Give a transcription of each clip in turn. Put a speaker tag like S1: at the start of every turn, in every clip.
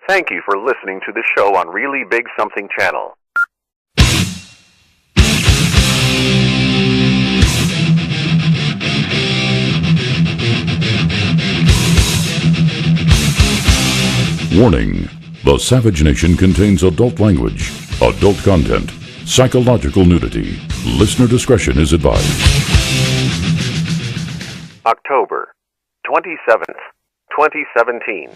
S1: Thank you for listening to the show on Really Big Something channel.
S2: Warning: the Savage Nation contains adult language, adult content, psychological nudity. Listener discretion is advised.
S1: October 27th, 2017.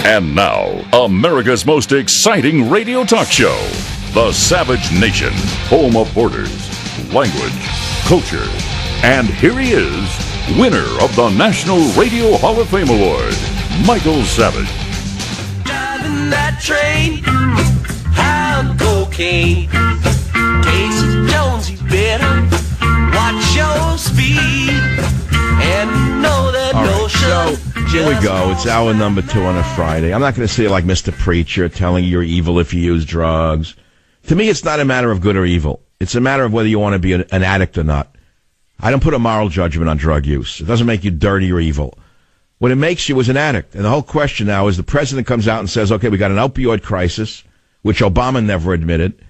S2: And now, America's most exciting radio talk show, The Savage Nation, home of borders, language, culture. And here he is, winner of the National Radio Hall of Fame Award, Michael Savage.
S3: Driving that train, high on cocaine. Casey Jones, you better watch your speed and know that
S4: so here we go. It's hour number 2 on a Friday. I'm not going to say like Mr. Preacher telling you you're evil if you use drugs. To me, it's not a matter of good or evil. It's a matter of whether you want to be an addict or not. I don't put a moral judgment on drug use. It doesn't make you dirty or evil. What it makes you is an addict. And the whole question now is the president comes out and says, okay, we got an opioid crisis, which Obama never admitted.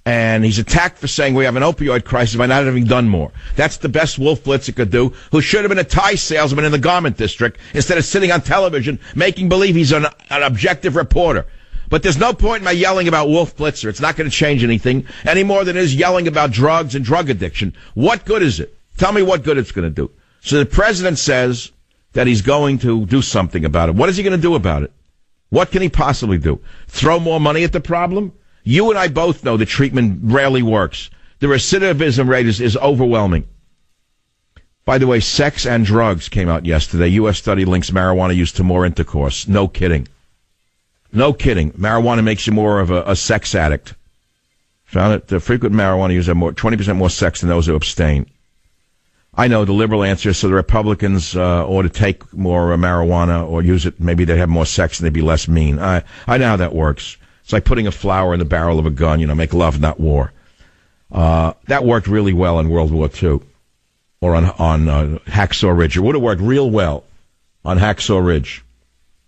S4: And he's attacked for saying we have an opioid crisis by not having done more. That's the best Wolf Blitzer could do, who should have been a tie salesman in the garment district instead of sitting on television making believe he's an objective reporter. But there's no point in my yelling about Wolf Blitzer. It's not going to change anything any more than it is yelling about drugs and drug addiction. What good is it? Tell me what good it's going to do. So the president says that he's going to do something about it. What is he going to do about it? What can he possibly do? Throw more money at the problem? You and I both know the treatment rarely works. The recidivism rate is overwhelming. By the way, sex and drugs came out yesterday. U.S. study links marijuana use to more intercourse. No kidding. No kidding. Marijuana makes you more of a sex addict. Found it. The frequent marijuana users have 20% more sex than those who abstain. I know the liberal answer is so the Republicans ought to take more marijuana or use it. Maybe they'd have more sex and they'd be less mean. I know how that works. It's like putting a flower in the barrel of a gun, make love, not war. That worked really well in World War II or on Hacksaw Ridge. It would have worked real well on Hacksaw Ridge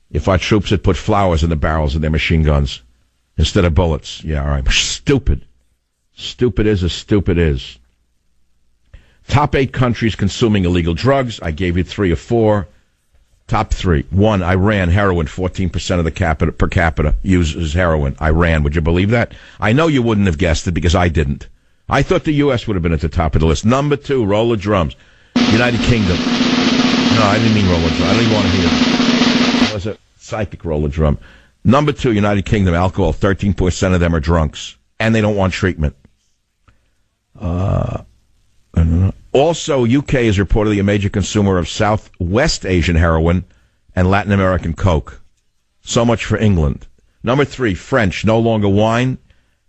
S4: if our troops had put flowers in the barrels of their machine guns instead of bullets. Yeah, all right. Stupid. Stupid is as stupid is. Top 8 countries consuming illegal drugs. I gave you 3 or 4. Top 3. 1, Iran, heroin. 14% of the per capita uses heroin. Iran, would you believe that? I know you wouldn't have guessed it because I didn't. I thought the U.S. would have been at the top of the list. Number 2, roll of drums. United Kingdom. No, I didn't mean roll of drum. I don't even want to hear it. That was a psychic roll of drum. Number 2, United Kingdom, alcohol. 13% of them are drunks. And they don't want treatment. Also, UK is reportedly a major consumer of Southwest Asian heroin and Latin American coke. So much for England. Number 3, French, no longer wine.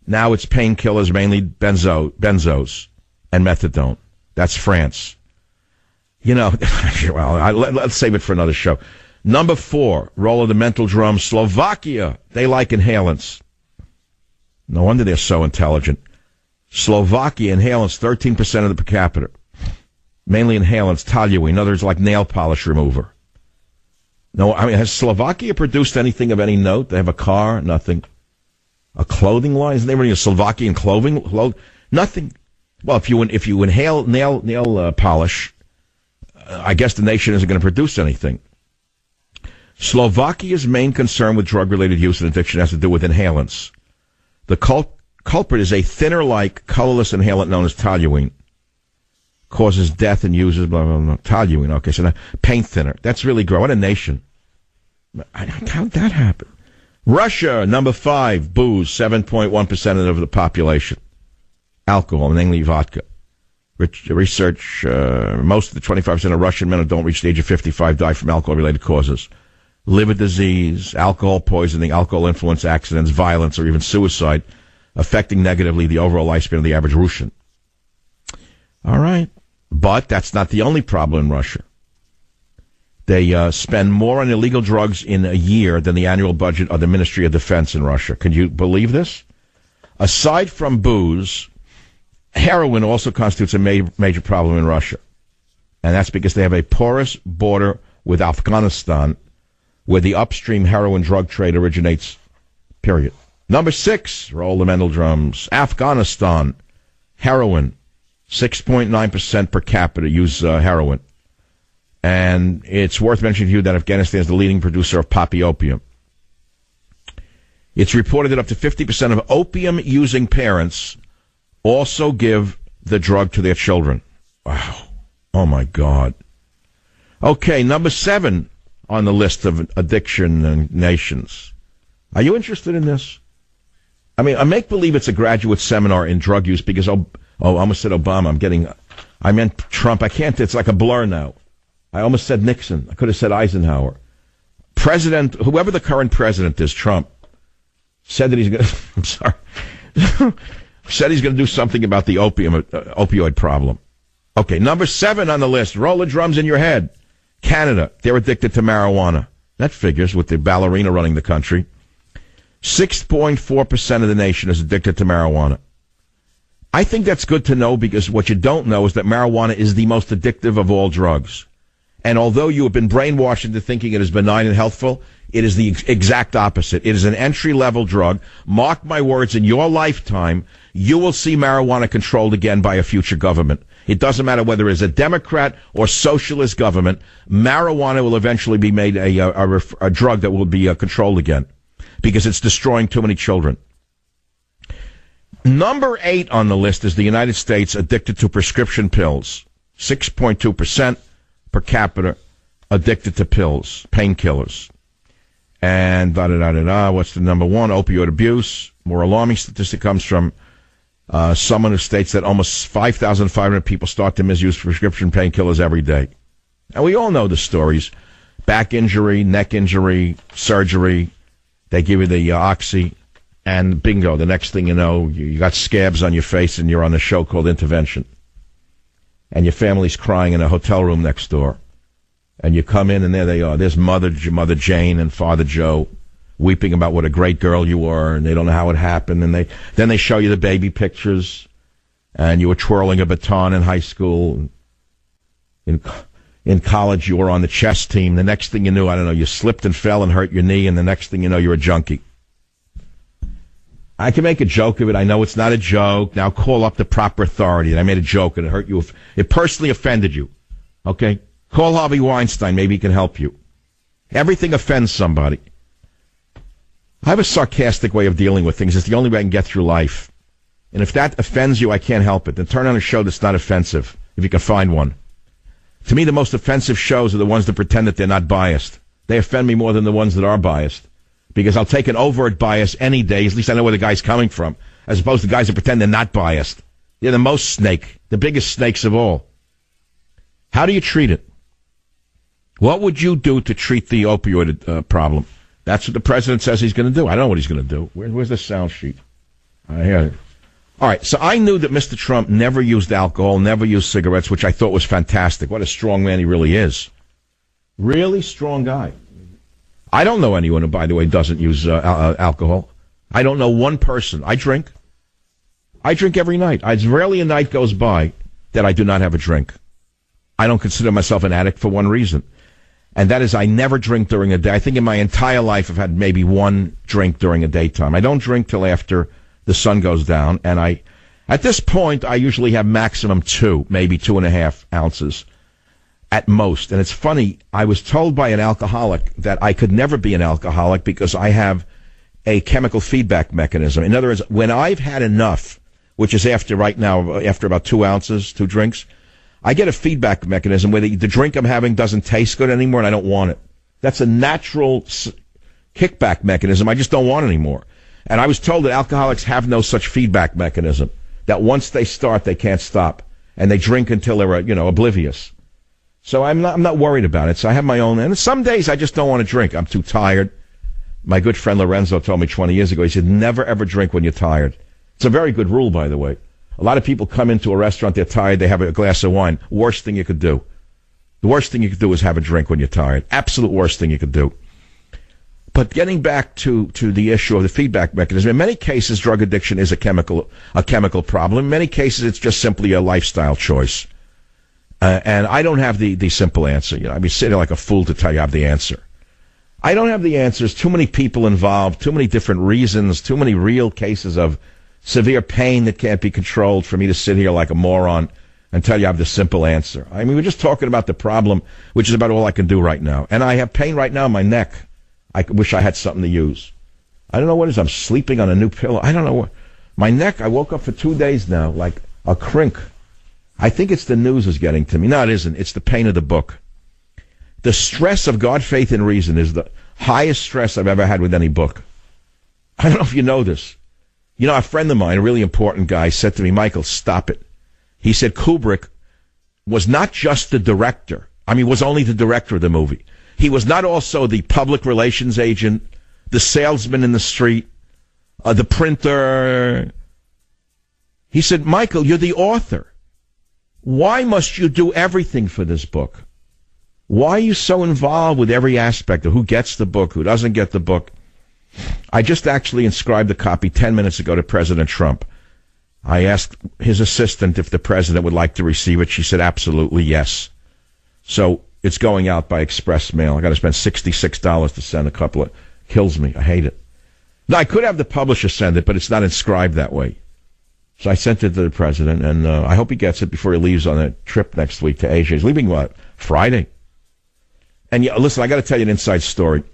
S4: Now it's painkillers, mainly benzos and methadone. That's France. Well, let's save it for another show. Number 4, roll of the mental drum, Slovakia. They like inhalants. No wonder they're so intelligent. Slovakia inhalants, 13% of the per capita. Mainly inhalants, toluene, in other words, like nail polish remover. No, I mean, has Slovakia produced anything of any note? They have a car? Nothing. A clothing line? Isn't there any Slovakian clothing? Nothing. Well, if you inhale nail polish, I guess the nation isn't going to produce anything. Slovakia's main concern with drug-related use and addiction has to do with inhalants. The culprit is a thinner-like, colorless inhalant known as toluene. Causes death and uses blah, blah, blah. Toluene. Okay, so now, paint thinner. That's really gross. What a nation. How'd that happen? Russia, number 5, booze, 7.1% of the population. Alcohol, mainly vodka. Research, most of the 25% of Russian men who don't reach the age of 55 die from alcohol-related causes. Liver disease, alcohol poisoning, alcohol influence accidents, violence, or even suicide, affecting negatively the overall lifespan of the average Russian. All right. But that's not the only problem in Russia. They spend more on illegal drugs in a year than the annual budget of the Ministry of Defense in Russia. Can you believe this? Aside from booze, heroin also constitutes a major problem in Russia. And that's because they have a porous border with Afghanistan, where the upstream heroin drug trade originates, period. Number 6, roll the Mendel drums, Afghanistan, heroin, 6.9% per capita use heroin. And it's worth mentioning to you that Afghanistan is the leading producer of poppy opium. It's reported that up to 50% of opium-using parents also give the drug to their children. Wow. Oh, my God. Okay, number 7 on the list of addiction nations. Are you interested in this? I mean, I make believe it's a graduate seminar in drug use because, I almost said Obama. I meant Trump. I can't, it's like a blur now. I almost said Nixon. I could have said Eisenhower. Whoever the current president is, Trump, said that he's going to, I'm sorry, said he's going to do something about the opioid problem. Okay, number 7 on the list. Roll the drums in your head. Canada, they're addicted to marijuana. That figures with the ballerina running the country. 6.4% of the nation is addicted to marijuana. I think that's good to know because what you don't know is that marijuana is the most addictive of all drugs. And although you have been brainwashed into thinking it is benign and healthful, it is the exact opposite. It is an entry-level drug. Mark my words, in your lifetime, you will see marijuana controlled again by a future government. It doesn't matter whether it's a Democrat or socialist government, marijuana will eventually be made a drug that will be controlled again because it's destroying too many children. Number 8 on the list is the United States addicted to prescription pills. 6.2% per capita addicted to pills, painkillers. And what's the number 1? Opioid abuse. More alarming statistic comes from someone who states that almost 5,500 people start to misuse prescription painkillers every day. And we all know the stories. Back injury, neck injury, surgery. They give you the Oxy, and bingo, the next thing you know, you got scabs on your face and you're on a show called Intervention. And your family's crying in a hotel room next door. And you come in and there they are. There's Mother Jane and Father Joe weeping about what a great girl you were, and they don't know how it happened. And then they show you the baby pictures, and you were twirling a baton in high school. In college, you were on the chess team. The next thing you knew, I don't know, you slipped and fell and hurt your knee, and the next thing you know, you're a junkie. I can make a joke of it. I know it's not a joke. Now call up the proper authority. I made a joke and it hurt you. It personally offended you. Okay? Call Harvey Weinstein. Maybe he can help you. Everything offends somebody. I have a sarcastic way of dealing with things. It's the only way I can get through life. And if that offends you, I can't help it. Then turn on a show that's not offensive, if you can find one. To me, the most offensive shows are the ones that pretend that they're not biased. They offend me more than the ones that are biased. Because I'll take an overt bias any day. At least I know where the guy's coming from. As opposed to guys that pretend they're not biased. They're the most snake. The biggest snakes of all. How do you treat it? What would you do to treat the opioid problem? That's what the president says he's going to do. I don't know what he's going to do. Where's the sound sheet? I hear it. All right, so I knew that Mr. Trump never used alcohol, never used cigarettes, which I thought was fantastic. What a strong man he really is. Really strong guy. I don't know anyone who, by the way, doesn't use alcohol. I don't know one person. I drink. I drink every night. Rarely a night goes by that I do not have a drink. I don't consider myself an addict for one reason, and that is I never drink during a day. I think in my entire life I've had maybe one drink during a daytime. I don't drink till after the sun goes down, and at this point, I usually have maximum 2, maybe 2.5 ounces at most. And it's funny, I was told by an alcoholic that I could never be an alcoholic because I have a chemical feedback mechanism. In other words, when I've had enough, which is after about 2 ounces, 2 drinks, I get a feedback mechanism where the drink I'm having doesn't taste good anymore and I don't want it. That's a natural kickback mechanism. I just don't want it anymore. And I was told that alcoholics have no such feedback mechanism, that once they start, they can't stop. And they drink until they're, oblivious. So I'm not worried about it. So I have my own. And some days I just don't want to drink. I'm too tired. My good friend Lorenzo told me 20 years ago, he said, never ever drink when you're tired. It's a very good rule, by the way. A lot of people come into a restaurant, they're tired, they have a glass of wine. Worst thing you could do. The worst thing you could do is have a drink when you're tired. Absolute worst thing you could do. But getting back to the issue of the feedback mechanism, in many cases, drug addiction is a chemical problem. In many cases, it's just simply a lifestyle choice. And I don't have the simple answer. I'd be sitting like a fool to tell you I have the answer. I don't have the answers. Too many people involved, too many different reasons, too many real cases of severe pain that can't be controlled for me to sit here like a moron and tell you I have the simple answer. I mean, we're just talking about the problem, which is about all I can do right now. And I have pain right now in my neck. I wish I had something to use. I don't know what it is. I'm sleeping on a new pillow. I don't know what. My neck, I woke up for 2 days now, like a crink. I think it's the news is getting to me. No, it isn't. It's the pain of the book. The stress of God, faith, and reason is the highest stress I've ever had with any book. I don't know if you know this. A friend of mine, a really important guy, said to me, Michael, stop it. He said Kubrick was not just the director. I mean, was only the director of the movie. He was not also the public relations agent, the salesman in the street, the printer. He said, Michael, you're the author. Why must you do everything for this book? Why are you so involved with every aspect of who gets the book, who doesn't get the book? I just actually inscribed the copy 10 minutes ago to President Trump. I asked his assistant if the president would like to receive it. She said, absolutely, yes. So it's going out by express mail. I got to spend $66 to send a couple of... Kills me. I hate it. Now, I could have the publisher send it, but it's not inscribed that way. So I sent it to the president, and I hope he gets it before he leaves on a trip next week to Asia. He's leaving, Friday? And listen, I got to tell you an inside story.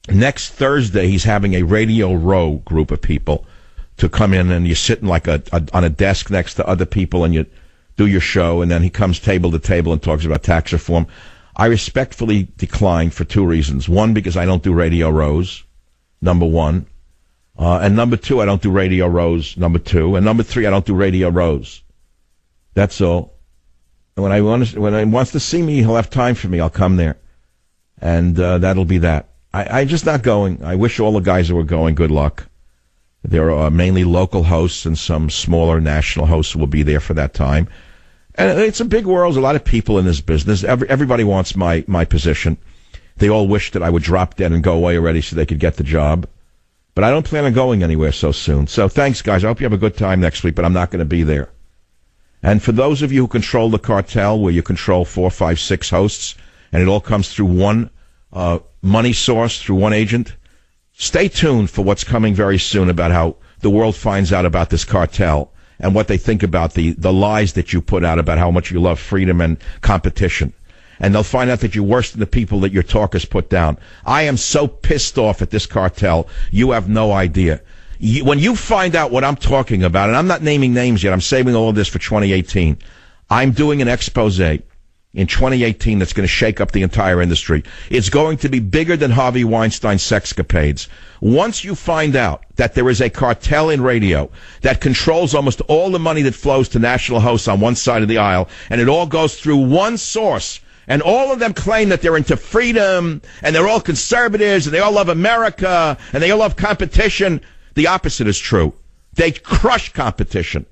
S4: Next Thursday, he's having a Radio Row group of people to come in, and you're sitting like on a desk next to other people, and you do your show, and then he comes table to table and talks about tax reform. I respectfully declined for 2 reasons. One, because I don't do Radio Rows, number one. And number two, I don't do Radio Rows, number two. And number three, I don't do Radio Rows. That's all. And when he wants to see me, he'll have time for me. I'll come there. And that'll be that. I'm just not going. I wish all the guys who were going good luck. There are mainly local hosts and some smaller national hosts who will be there for that time. And it's a big world. There's a lot of people in this business. Everybody wants my position. They all wish that I would drop dead and go away already so they could get the job. But I don't plan on going anywhere so soon. So thanks, guys. I hope you have a good time next week, but I'm not going to be there. And for those of you who control the cartel, where you control 4, 5, 6 hosts, and it all comes through one money source, through one agent, stay tuned for what's coming very soon about how the world finds out about this cartel and what they think about the lies that you put out about how much you love freedom and competition. And they'll find out that you're worse than the people that your talkers put down. I am so pissed off at this cartel, you have no idea. When you find out what I'm talking about, and I'm not naming names yet, I'm saving all of this for 2018. I'm doing an expose in 2018 that's going to shake up the entire industry. It's going to be bigger than Harvey Weinstein's sexcapades. Once you find out that there is a cartel in radio that controls almost all the money that flows to national hosts on one side of the aisle, and it all goes through one source, and all of them claim that they're into freedom, and they're all conservatives, and they all love America, and they all love competition, the opposite is true. They crush competition.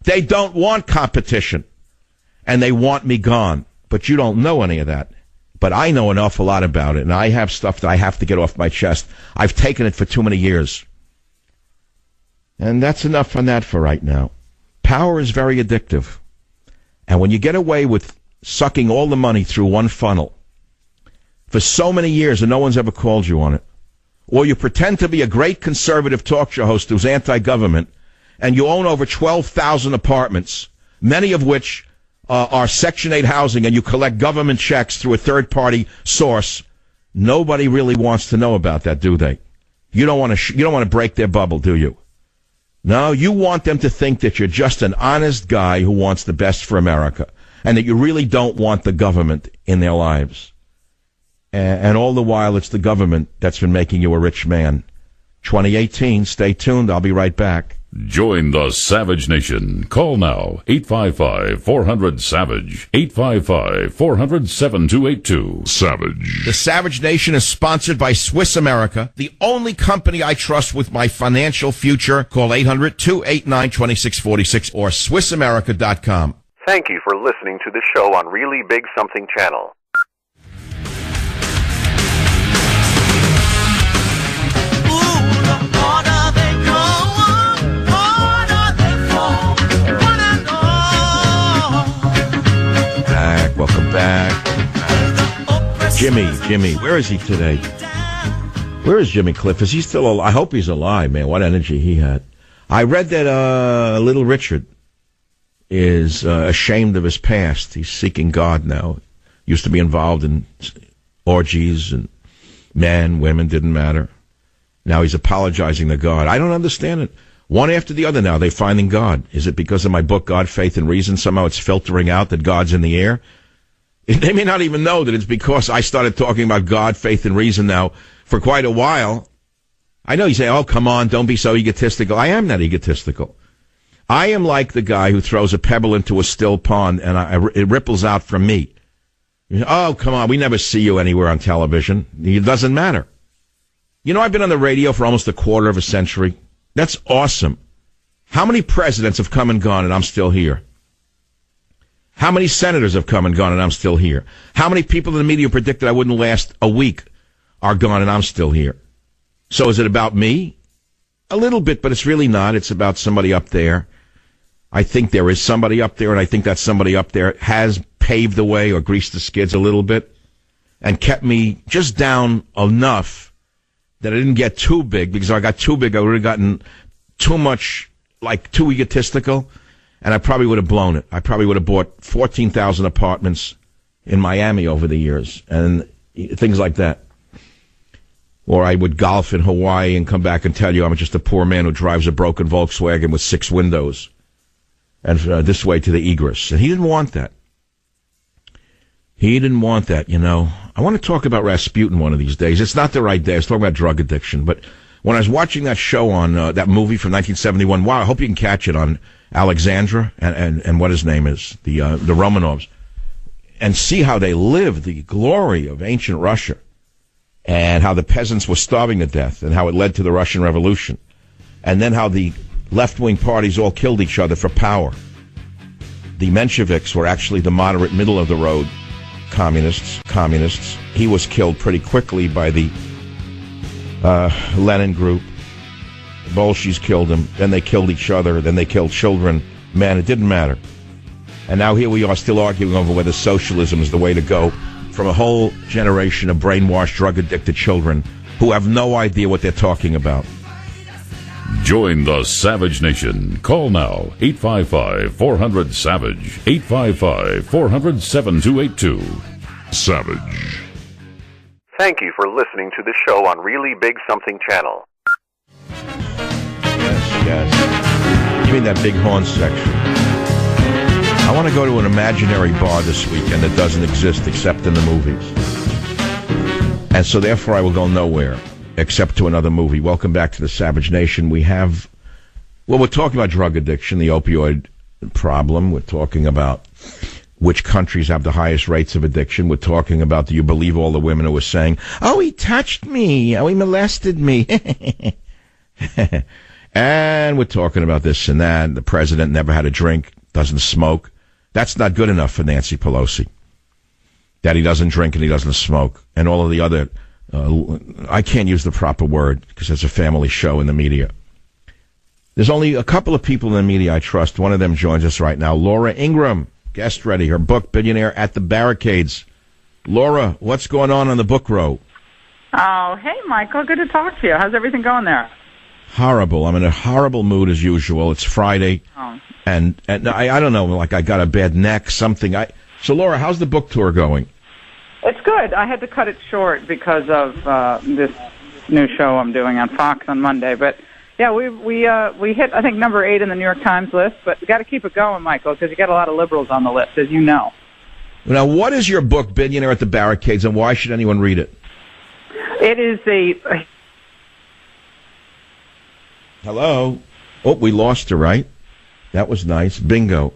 S4: They don't want competition, and they want me gone. But you don't know any of that. But I know an awful lot about it, and I have stuff that I have to get off my chest. I've taken it for too many years. And that's enough on that for right now. Power is very addictive. And when you get away with sucking all the money through one funnel for so many years and no one's ever called you on it, or you pretend to be a great conservative talk show host who's anti-government, and you own over 12,000 apartments, many of which are Section 8 housing, and you collect government checks through a third-party source, nobody really wants to know about that, do they? You don't want to break their bubble, do you? No, you want them to think that you're just an honest guy who wants the best for America, and that you really don't want the government in their lives. And all the while, it's the government that's been making you a rich man. 2018, stay tuned. I'll be right back.
S2: Join the Savage Nation. Call now, 855-400-SAVAGE, 855-400-7282. Savage.
S4: The Savage Nation is sponsored by Swiss America, the only company I trust with my financial future. Call 800-289-2646 or SwissAmerica.com.
S1: Thank you for listening to the show on Really Big Something channel.
S4: Jimmy. Where is he today? Where is Jimmy Cliff? Is he still alive? I hope he's alive, man. What energy he had. I read that Little Richard is ashamed of his past. He's seeking God now. Used to be involved in orgies and men, women, didn't matter. Now he's apologizing to God. I don't understand it. One after the other now, they're finding God. Is it because of my book, God, Faith, and Reason? Somehow it's filtering out that God's in the air? They may not even know that it's because I started talking about God, faith, and reason now for quite a while. I know you say, oh, come on, don't be so egotistical. I am not egotistical. I am like the guy who throws a pebble into a still pond and it ripples out from me. Oh, come on, we never see you anywhere on television. It doesn't matter. You know, I've been on the radio for almost a quarter of a century. That's awesome. How many presidents have come and gone and I'm still here? How many senators have come and gone and I'm still here? How many people in the media predicted I wouldn't last a week are gone and I'm still here? So is it about me? A little bit, but it's really not. It's about somebody up there. I think there is somebody up there, and I think that somebody up there has paved the way or greased the skids a little bit and kept me just down enough that I didn't get too big, because if I got too big, I would have gotten too much, like too egotistical, and I probably would have blown it. I probably would have bought 14,000 apartments in Miami over the years and things like that. Or I would golf in Hawaii and come back and tell you I'm just a poor man who drives a broken Volkswagen with 6 windows and this way to the egress. And he didn't want that. He didn't want that, you know. I want to talk about Rasputin one of these days. It's not the right day. I was talking about drug addiction. But when I was watching that show on that movie from 1971, wow, I hope you can catch it on Alexandra and what his name is, the Romanovs, and see how they lived the glory of ancient Russia and how the peasants were starving to death and how it led to the Russian Revolution. And then how the left-wing parties all killed each other for power. The Mensheviks were actually the moderate middle-of-the-road communists. He was killed pretty quickly by the Lenin group. The Bolsheviks killed him. Then they killed each other. Then they killed children. Man, it didn't matter. And now here we are still arguing over whether socialism is the way to go from a whole generation of brainwashed, drug-addicted children who have no idea what they're talking about.
S2: Join the Savage Nation. Call now, 855-400-SAVAGE, 855-400-7282. Savage.
S1: Thank you for listening to the show on Really Big Something channel.
S4: Yes. Give me that big horn section. I want to go to an imaginary bar this weekend that doesn't exist except in the movies. And so therefore I will go nowhere except to another movie. Welcome back to the Savage Nation. We're talking about drug addiction, the opioid problem. We're talking about which countries have the highest rates of addiction. We're talking about, do you believe all the women who were saying, oh, he touched me, oh, he molested me. And we're talking about this and that. The president never had a drink, doesn't smoke. That's not good enough for Nancy Pelosi. That he doesn't drink and he doesn't smoke. And all of the other, I can't use the proper word because it's a family show in the media. There's only a couple of people in the media I trust. One of them joins us right now. Laura Ingraham, guest ready. Her book, Billionaire at the Barricades. Laura, what's going on the book row?
S5: Oh, hey, Michael. Good to talk to you. How's everything going there?
S4: Horrible. I'm in a horrible mood as usual. It's Friday. Oh. And I don't know, like I got a bad neck, something. So, Laura, how's the book tour going?
S5: It's good. I had to cut it short because of this new show I'm doing on Fox on Monday. But, yeah, we hit, I think, number 8 in the New York Times list. But we got to keep it going, Michael, because you got a lot of liberals on the list, as you know.
S4: Now, what is your book, Billionaire at the Barricades, and why should anyone read it?
S5: It is
S4: Hello? Oh, we lost her, right? That was nice. Bingo.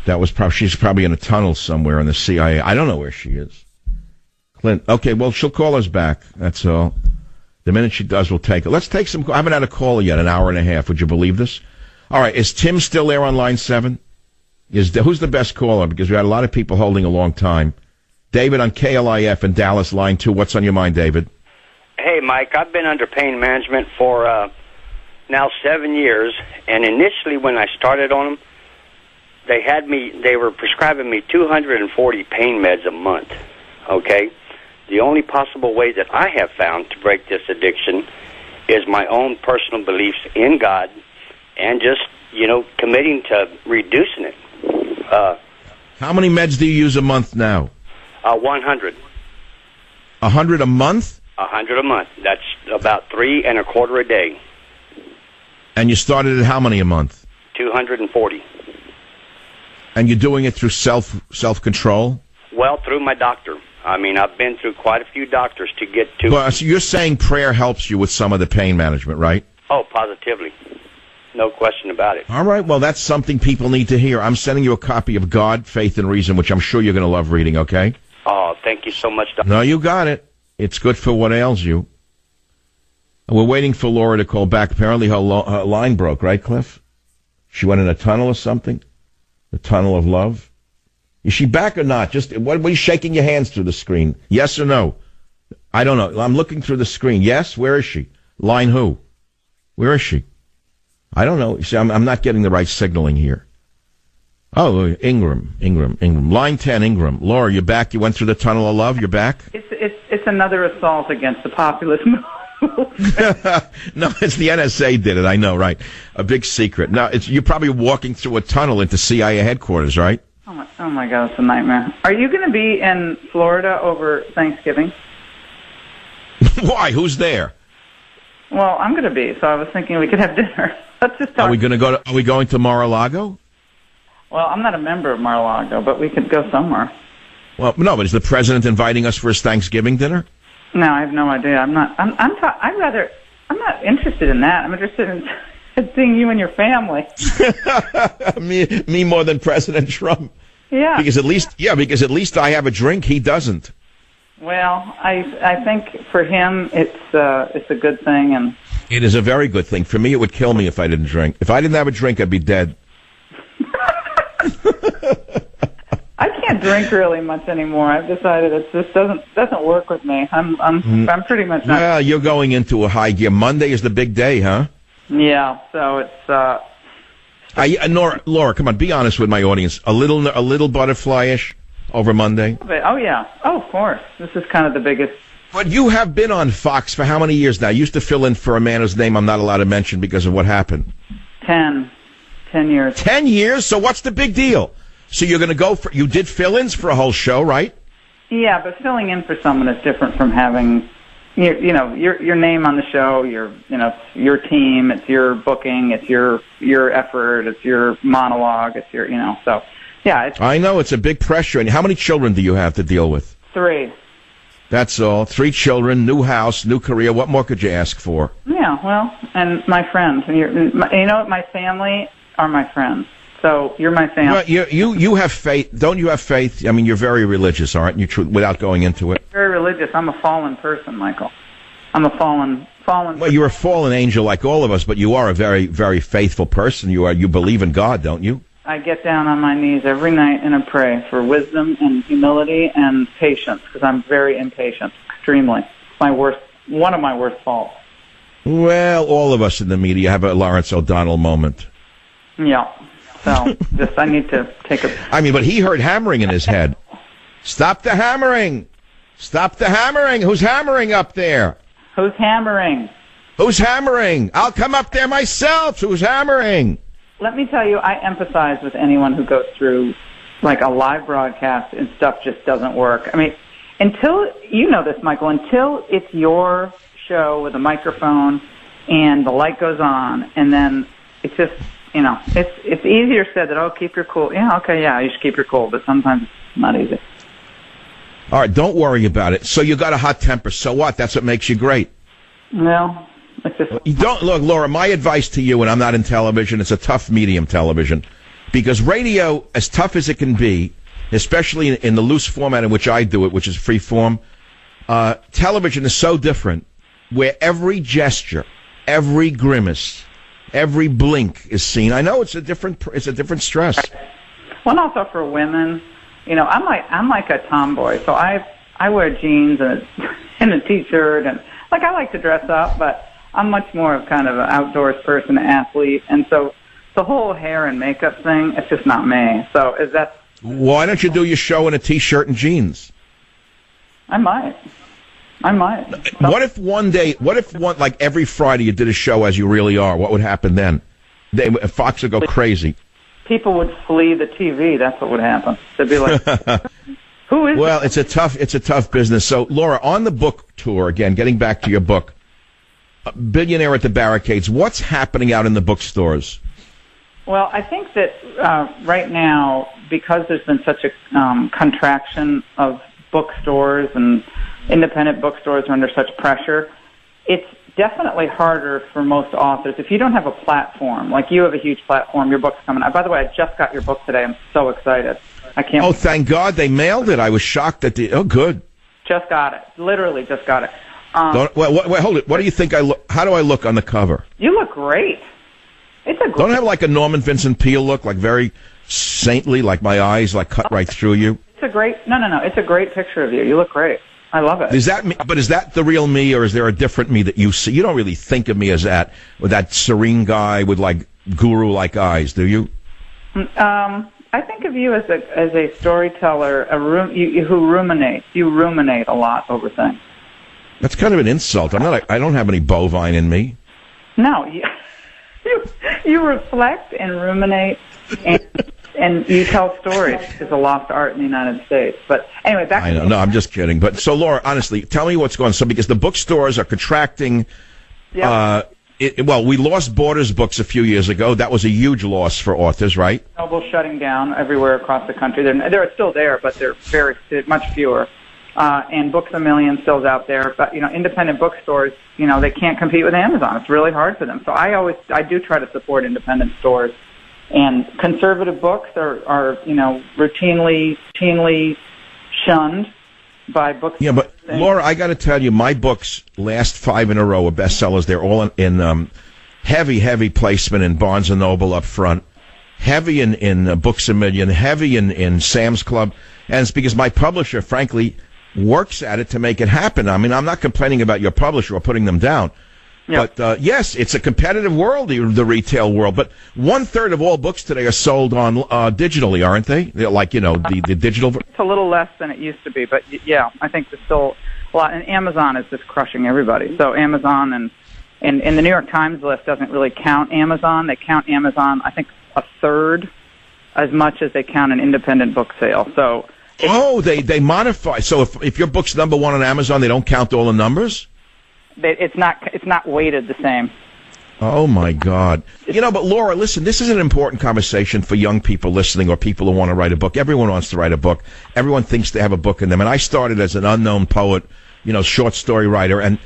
S4: That was she's probably in a tunnel somewhere in the CIA. I don't know where she is. Clint. Okay, well, she'll call us back. That's all. The minute she does, we'll take it. Let's take some. I haven't had a call yet, an hour and a half. Would you believe this? All right, is Tim still there on line 7? Who's the best caller? Because we had a lot of people holding a long time. David on KLIF in Dallas, line 2. What's on your mind, David?
S6: Hey, Mike, I've been under pain management for now 7 years, and initially when I started on them, they were prescribing me 240 pain meds a month, okay? The only possible way that I have found to break this addiction is my own personal beliefs in God and just, committing to reducing it.
S4: How many meds do you use a month now?
S6: 100.
S4: 100 a month?
S6: 100 a month. That's about 3 1/4 a day.
S4: And you started at how many a month?
S6: 240.
S4: And you're doing it through self-control?
S6: Well, through my doctor. I mean, I've been through quite a few doctors to get to...
S4: Well, so you're saying prayer helps you with some of the pain management, right?
S6: Oh, positively. No question about it.
S4: All right, well, that's something people need to hear. I'm sending you a copy of God, Faith, and Reason, which I'm sure you're going to love reading, okay?
S6: Oh, thank you so much, Doctor.
S4: No, you got it. It's good for what ails you. We're waiting for Laura to call back. Apparently her line broke, right, Cliff? She went in a tunnel or something? The tunnel of love? Is she back or not? What are you shaking your hands through the screen? Yes or no? I don't know. I'm looking through the screen. Yes? Where is she? Line who? Where is she? I don't know. See, I'm not getting the right signaling here. Oh, Ingram. Line 10, Ingram. Laura, you're back? You went through the tunnel of love? You're back?
S5: It's another assault against the populist movement.
S4: No, it's the NSA did it. I know, right? A big secret. Now, you're probably walking through a tunnel into CIA headquarters, right?
S5: Oh my God, it's a nightmare. Are you going to be in Florida over Thanksgiving?
S4: Why? Who's there?
S5: Well, I'm going to be, so I was thinking we could have dinner. Let's just talk.
S4: Are we going to Mar-a-Lago?
S5: Well, I'm not a member of Mar-a-Lago, but we could go somewhere.
S4: Well, no, but is the president inviting us for his Thanksgiving dinner?
S5: No, I have no idea. I'm not interested in that. I'm interested in seeing you and your family.
S4: me more than President Trump.
S5: Yeah.
S4: Because at least I have a drink. He doesn't.
S5: Well, I think for him it's a good thing, and
S4: it is a very good thing. For me, it would kill me if I didn't drink. If I didn't have a drink, I'd be dead.
S5: I can't drink really much anymore. I've decided it just doesn't work with me. I'm pretty much not.
S4: Well, you're going into a high gear. Monday is the big day, huh?
S5: Yeah. So it's.
S4: Laura, come on, be honest with my audience. A little butterfly-ish over Monday.
S5: Oh yeah. Oh, of course. This is kind of the biggest.
S4: But you have been on Fox for how many years now? You used to fill in for a man whose name I'm not allowed to mention because of what happened.
S5: 10 years.
S4: 10 years? So what's the big deal? So you're going to you did fill-ins for a whole show, right?
S5: Yeah, but filling in for someone is different from having, your name on the show, it's your team, it's your booking, it's your effort, it's your monologue, it's your, so, yeah.
S4: I know, it's a big pressure. And how many children do you have to deal with?
S5: 3.
S4: That's all. 3 children, new house, new career. What more could you ask for?
S5: Yeah, well, and my friends. My family are my friends. So you're my family.
S4: Well, you have faith. Don't you have faith? I mean, you're very religious, aren't you, without going into it?
S5: Very religious. I'm a fallen person, Michael. I'm a fallen
S4: Well, you're a fallen angel like all of us, but you are a very, very faithful person. You believe in God, don't you?
S5: I get down on my knees every night and I pray for wisdom and humility and patience, because I'm very impatient, extremely. One of my worst faults.
S4: Well, all of us in the media have a Lawrence O'Donnell moment.
S5: Yeah. So, I need to take a...
S4: I mean, but he heard hammering in his head. Stop the hammering! Stop the hammering! Who's hammering up there?
S5: Who's hammering?
S4: Who's hammering? I'll come up there myself! Who's hammering?
S5: Let me tell you, I empathize with anyone who goes through, like, a live broadcast and stuff just doesn't work. I mean, you know this, Michael, until it's your show with a microphone and the light goes on, and then it's just... it's easier said that, keep your cool. Yeah, okay, yeah, you should keep your cool, but sometimes it's not easy.
S4: All right, don't worry about it. So you got a hot temper. So what? That's what makes you great.
S5: Well, it's just...
S4: You don't, look, Laura, my advice to you, and I'm not in television, it's a tough medium, television, because radio, as tough as it can be, especially in the loose format in which I do it, which is free form, television is so different, where every gesture, every grimace, every blink is seen. I know it's a different stress.
S5: Well, and also for women, I'm like a tomboy, so I wear jeans and a t-shirt, and I like to dress up, but I'm much more of kind of an outdoors person, athlete, and so the whole hair and makeup thing, it's just not me. So is that?
S4: Why don't you do your show in a t-shirt and jeans?
S5: I might.
S4: What if like every Friday you did a show as you really are? What would happen then? Fox would go crazy.
S5: People would flee the TV. That's what would happen. They'd be like, "Who is?"
S4: Well, it's a tough business. So, Laura, on the book tour again, getting back to your book, Billionaire at the Barricades. What's happening out in the bookstores?
S5: Well, I think that right now, because there's been such a contraction of bookstores and independent bookstores are under such pressure, it's definitely harder for most authors. If you don't have a platform, like you have a huge platform, your book's coming out. By the way, I just got your book today. I'm so excited. I can't.
S4: Oh, thank God they mailed it. I was shocked at oh, good.
S5: Just got it. Literally just got it.
S4: Wait, hold it. What do you think I look? How do I look on the cover?
S5: You look great. It's a.
S4: Don't I have like a Norman Vincent Peale look, like very saintly, like my eyes like cut right through you.
S5: It's a great. No. It's a great picture of you. You look great. I love it.
S4: Is that me? But is that the real me, or is there a different me that you see? You don't really think of me as that, with that serene guy with like guru-like eyes, do you?
S5: I think of you as a storyteller, who ruminates. You ruminate a lot over things.
S4: That's kind of an insult. I don't have any bovine in me.
S5: No, you reflect and ruminate, and you tell stories. It's a lost art in the United States. But anyway, back.
S4: I know. No, I'm just kidding. But so, Laura, honestly, tell me what's going on. So, because the bookstores are contracting.
S5: Yeah.
S4: We lost Borders books a few years ago. That was a huge loss for authors, right?
S5: Noble shutting down everywhere across the country. They're still there, but they're much fewer. And Books A Million still's out there, but independent bookstores, they can't compete with Amazon. It's really hard for them. So I do try to support independent stores, and conservative books are routinely shunned by books.
S4: Yeah, but Laura, I got to tell you, my books last 5 in a row are bestsellers. They're all in heavy placement in Barnes and Noble up front, heavy in Books A Million, heavy in Sam's Club, and it's because my publisher, frankly, works at it to make it happen. I mean, I'm not complaining about your publisher or putting them down. Yeah. But, yes, it's a competitive world, the retail world. But 1/3 of all books today are sold on digitally, aren't they? They're like, the digital.
S5: It's a little less than it used to be. But, yeah, I think there's still a lot. And Amazon is just crushing everybody. So Amazon and the New York Times list doesn't really count Amazon. They count Amazon, I think, 1/3 as much as they count an independent book sale. So.
S4: They modify. So if your book's number 1 on Amazon, they don't count all the numbers?
S5: It's not weighted the same.
S4: Oh, my God. But Laura, listen, this is an important conversation for young people listening or people who want to write a book. Everyone wants to write a book. Everyone thinks they have a book in them. And I started as an unknown poet, short story writer. And,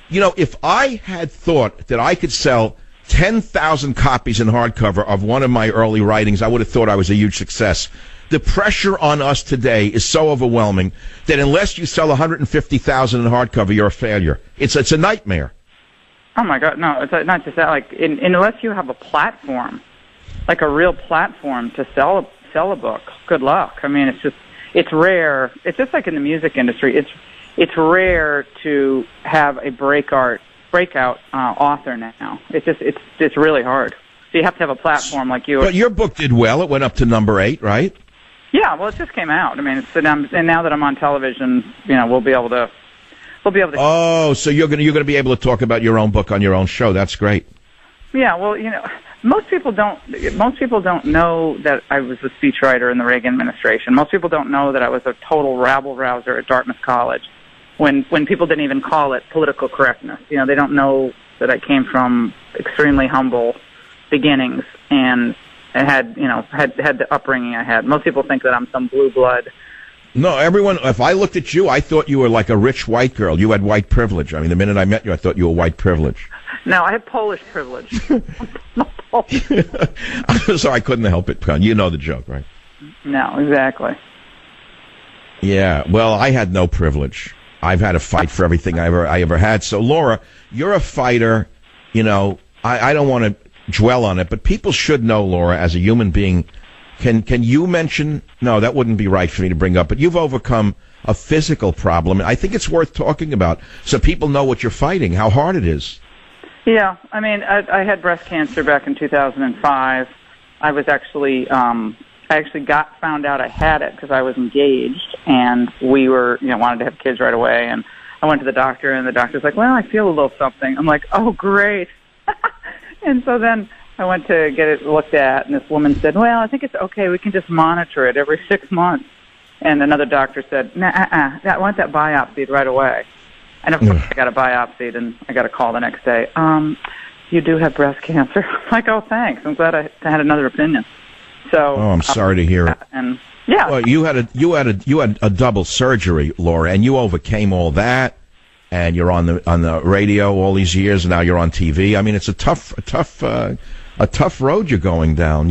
S4: if I had thought that I could sell 10,000 copies in hardcover of one of my early writings, I would have thought I was a huge success. The pressure on us today is so overwhelming that unless you sell 150,000 in hardcover, you're a failure. It's a nightmare.
S5: Oh my God, no! It's not just that. Unless you have a platform, like a real platform to sell a book, good luck. I mean, it's rare. It's just like in the music industry. It's rare to have a breakout author now. It's really hard. So you have to have a platform like you.
S4: But your book did well. It went up to number 8, right?
S5: Yeah, well, it just came out. I mean, and now that I'm on television, we'll be able to.
S4: Oh, so you're gonna be able to talk about your own book on your own show. That's great.
S5: Yeah, well, most people don't know that I was a speechwriter in the Reagan administration. Most people don't know that I was a total rabble-rouser at Dartmouth College, when people didn't even call it political correctness. They don't know that I came from extremely humble beginnings and I had the upbringing I had. Most people think that I'm some blue blood.
S4: No, if I looked at you, I thought you were like a rich white girl. You had white privilege. I mean, the minute I met you, I thought you were white privilege.
S5: No, I have Polish privilege.
S4: I'm sorry, I couldn't help it. You know the joke, right?
S5: No, exactly.
S4: Yeah, well, I had no privilege. I've had to fight for everything I ever had. So, Laura, you're a fighter. I don't want to dwell on it, but people should know, Laura, as a human being. Can you mention? No, that wouldn't be right for me to bring up. But you've overcome a physical problem. I think it's worth talking about so people know what you're fighting, how hard it is.
S5: Yeah, I mean, I had breast cancer back in 2005. I was actually I actually found out I had it because I was engaged, and we were, wanted to have kids right away. And I went to the doctor, and the doctor's like, well, I feel a little something. I'm like, oh, great. And so then I went to get it looked at, and this woman said, well, I think it's okay. We can just monitor it every 6 months. And another doctor said, I want that biopsied right away. And of course, I got a biopsied, and I got a call the next day. You do have breast cancer. I'm like, oh, thanks. I'm glad I had another opinion. So,
S4: I'm sorry to hear it.
S5: And yeah,
S4: well, you had a double surgery, Laura, and you overcame all that. And you're on the radio all these years, and now you're on TV. I mean, it's a tough road you're going down,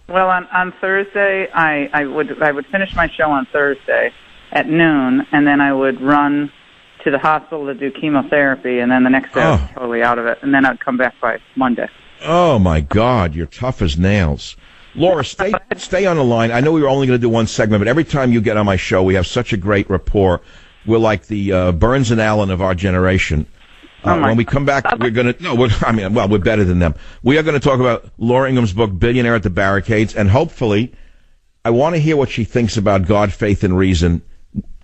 S5: Well, on Thursday, I would finish my show on Thursday at noon, and then I would run to the hospital to do chemotherapy, and then the next day I was totally out of it, and then I'd come back by Monday.
S4: Oh my God, you're tough as nails. Laura, stay on the line. I know we were only going to do one segment, but every time you get on my show, we have such a great rapport. We're like the Burns and Allen of our generation. When we come back, we're better than them. We are going to talk about Laura Ingram's book, Billionaire at the Barricades, and hopefully, I want to hear what she thinks about God, faith, and reason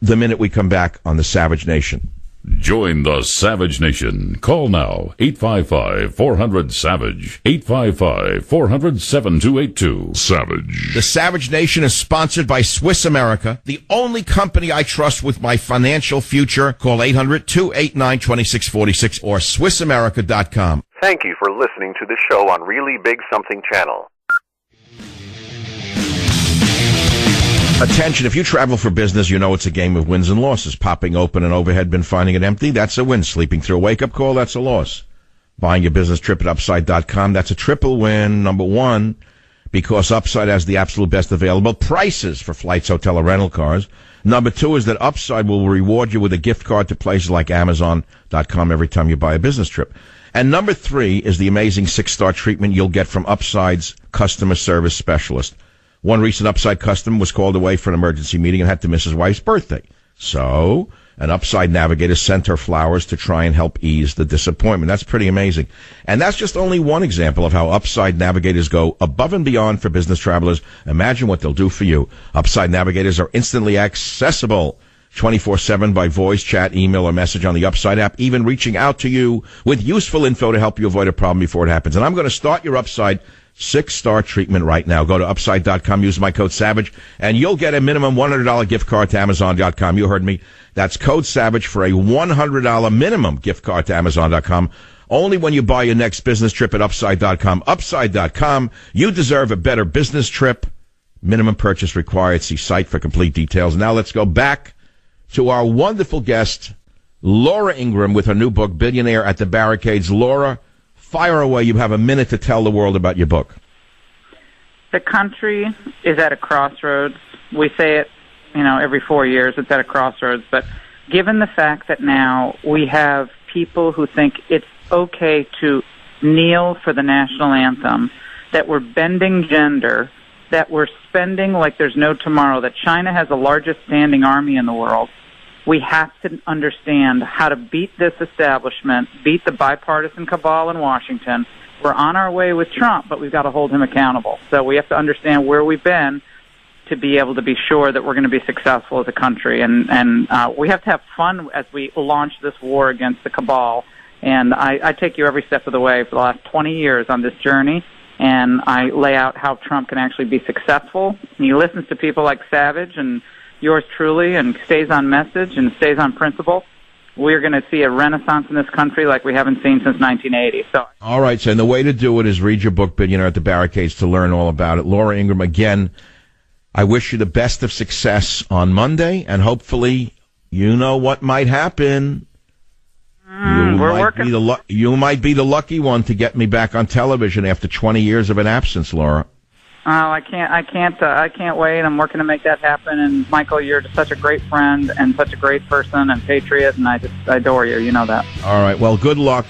S4: the minute we come back on the Savage Nation.
S2: Join the Savage Nation. Call now, 855-400-SAVAGE, 855-400-7282. Savage.
S4: The Savage Nation is sponsored by Swiss America, the only company I trust with my financial future. Call 800-289-2646 or SwissAmerica.com.
S1: Thank you for listening to the show on Really Big Something channel.
S4: Attention, if you travel for business, you know it's a game of wins and losses. Popping open an overhead bin, finding it empty, that's a win. Sleeping through a wake-up call, that's a loss. Buying your business trip at Upside.com, that's a triple win. Number one, because Upside has the absolute best available prices for flights, hotel, or rental cars. Number two is that Upside will reward you with a gift card to places like Amazon.com every time you buy a business trip. And number three is the amazing 6-star treatment you'll get from Upside's customer service specialist. One recent Upside customer was called away for an emergency meeting and had to miss his wife's birthday. So, an Upside navigator sent her flowers to try and help ease the disappointment. That's pretty amazing. And that's just only one example of how Upside navigators go above and beyond for business travelers. Imagine what they'll do for you. Upside navigators are instantly accessible 24/7 by voice, chat, email, or message on the Upside app, even reaching out to you with useful info to help you avoid a problem before it happens. And I'm going to start your Upside 6-star treatment right now. Go to Upside.com, use my code SAVAGE, and you'll get a minimum $100 gift card to Amazon.com. You heard me. That's code SAVAGE for a $100 minimum gift card to Amazon.com. Only when you buy your next business trip at Upside.com. Upside.com. You deserve a better business trip. Minimum purchase required. See site for complete details. Now let's go back to our wonderful guest, Laura Ingraham, with her new book, Billionaire at the Barricades. Laura, fire away. You have a minute to tell the world about your book.
S5: The country is at a crossroads. We say it, every 4 years, it's at a crossroads. But given the fact that now we have people who think it's okay to kneel for the national anthem, that we're bending gender, that we're spending like there's no tomorrow, that China has the largest standing army in the world, we have to understand how to beat this establishment, beat the bipartisan cabal in Washington. We're on our way with Trump, but we've got to hold him accountable. So we have to understand where we've been to be able to be sure that we're going to be successful as a country. And we have to have fun as we launch this war against the cabal. And I take you every step of the way for the last 20 years on this journey, and I lay out how Trump can actually be successful. And he listens to people like Savage and yours truly, and stays on message and stays on principle. We're going to see a renaissance in this country like we haven't seen since 1980. So,
S4: all right, so and the way to do it is read your book, Billionaire at the Barricades, to learn all about it. Laura Ingraham, again, I wish you the best of success on Monday, and hopefully you know what might happen. You might be the lucky one to get me back on television after 20 years of an absence, Laura.
S5: Oh, I can't wait. I'm working to make that happen. And Michael, you're just such a great friend and such a great person and patriot, and I adore you. You know that.
S4: All right. Well, good luck,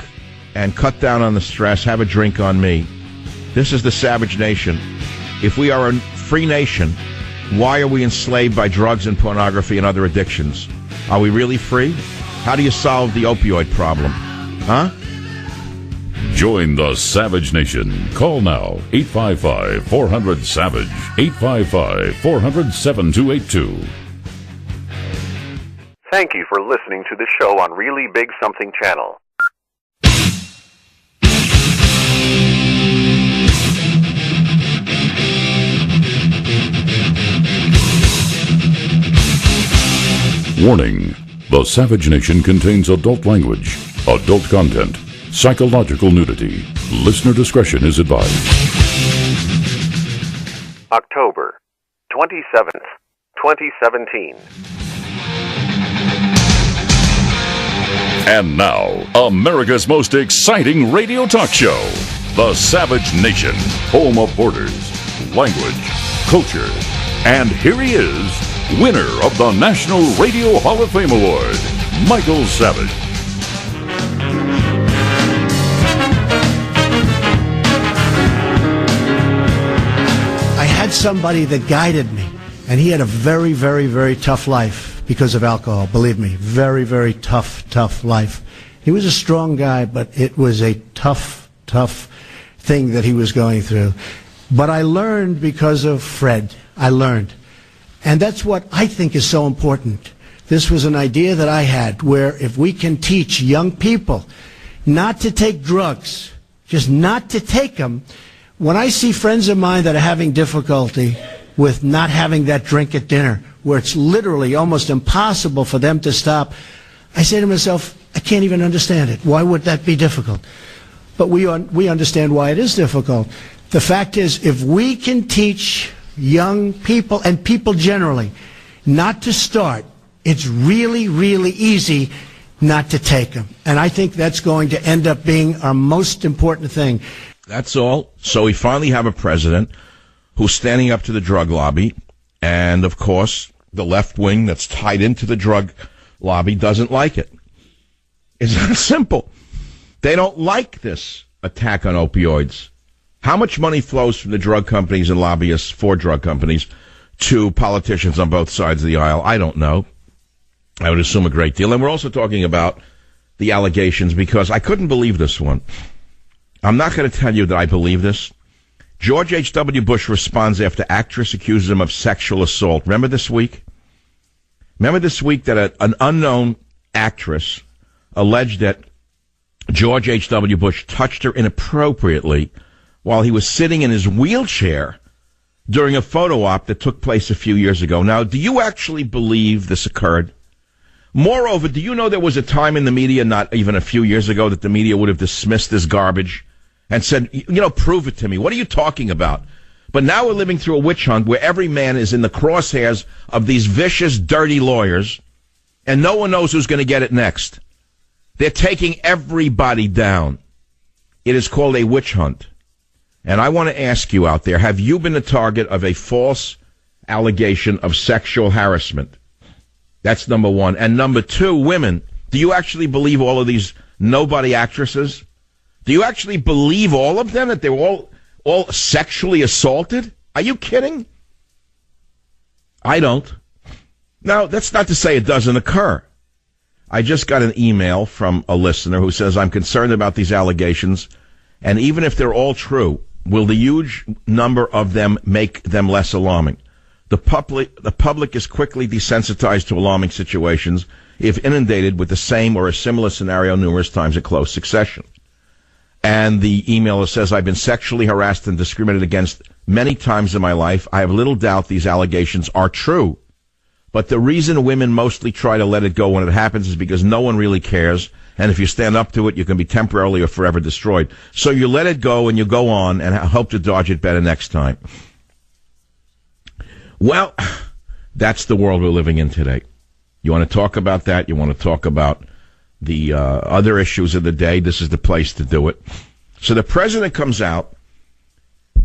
S4: and cut down on the stress. Have a drink on me. This is the Savage Nation. If we are a free nation, why are we enslaved by drugs and pornography and other addictions? Are we really free? How do you solve the opioid problem? Huh?
S2: Join the Savage Nation. Call now, 855-400-SAVAGE, 855-400-7282.
S1: Thank you for listening to the show on Really Big Something channel.
S2: Warning: the Savage Nation contains adult language, adult content, psychological nudity. Listener discretion is advised.
S1: October 27th, 2017.
S2: And now, America's most exciting radio talk show, The Savage Nation, home of borders, language, culture, and here he is, winner of the National Radio Hall of Fame Award, Michael Savage.
S7: I had somebody that guided me, and he had a very, very, very tough life because of alcohol. Believe me, very, very tough life. He was a strong guy, but it was a tough thing that he was going through. But I learned because of Fred. I learned. And that's what I think is so important. This was an idea that I had, where if we can teach young people not to take drugs, just not to take them. When I see friends of mine that are having difficulty with not having that drink at dinner, where it's literally almost impossible for them to stop, I say to myself, I can't even understand it. Why would that be difficult? But we understand why it is difficult. The fact is, if we can teach young people and people generally not to start, it's really, really easy not to take them. And I think that's going to end up being our most important thing.
S4: That's all. So we finally have a president who's standing up to the drug lobby. And, of course, the left wing that's tied into the drug lobby doesn't like it. It's that simple. They don't like this attack on opioids. How much money flows from the drug companies and lobbyists for drug companies to politicians on both sides of the aisle? I don't know. I would assume a great deal. And we're also talking about the allegations because I couldn't believe this one. I'm not going to tell you that I believe this. George H.W. Bush responds after actress accuses him of sexual assault. Remember this week? Remember this week that an unknown actress alleged that George H.W. Bush touched her inappropriately while he was sitting in his wheelchair during a photo op that took place a few years ago. Now, do you actually believe this occurred? Moreover, do you know there was a time in the media, not even a few years ago, that the media would have dismissed this garbage and said, prove it to me. What are you talking about? But now we're living through a witch hunt where every man is in the crosshairs of these vicious, dirty lawyers, and no one knows who's going to get it next. They're taking everybody down. It is called a witch hunt. And I want to ask you out there, have you been the target of a false allegation of sexual harassment? That's number one. And number two, women, do you actually believe all of these nobody actresses? Do you actually believe all of them, that they were all sexually assaulted? Are you kidding? I don't. Now, that's not to say it doesn't occur. I just got an email from a listener who says, I'm concerned about these allegations, and even if they're all true, will the huge number of them make them less alarming? The public is quickly desensitized to alarming situations if inundated with the same or a similar scenario numerous times in close succession. And the emailer says, I've been sexually harassed and discriminated against many times in my life. I have little doubt these allegations are true. But the reason women mostly try to let it go when it happens is because no one really cares. And if you stand up to it, you can be temporarily or forever destroyed. So you let it go and you go on and hope to dodge it better next time. Well, that's the world we're living in today. You want to talk about that? You want to talk about the other issues of the day? This is the place to do it. So the president comes out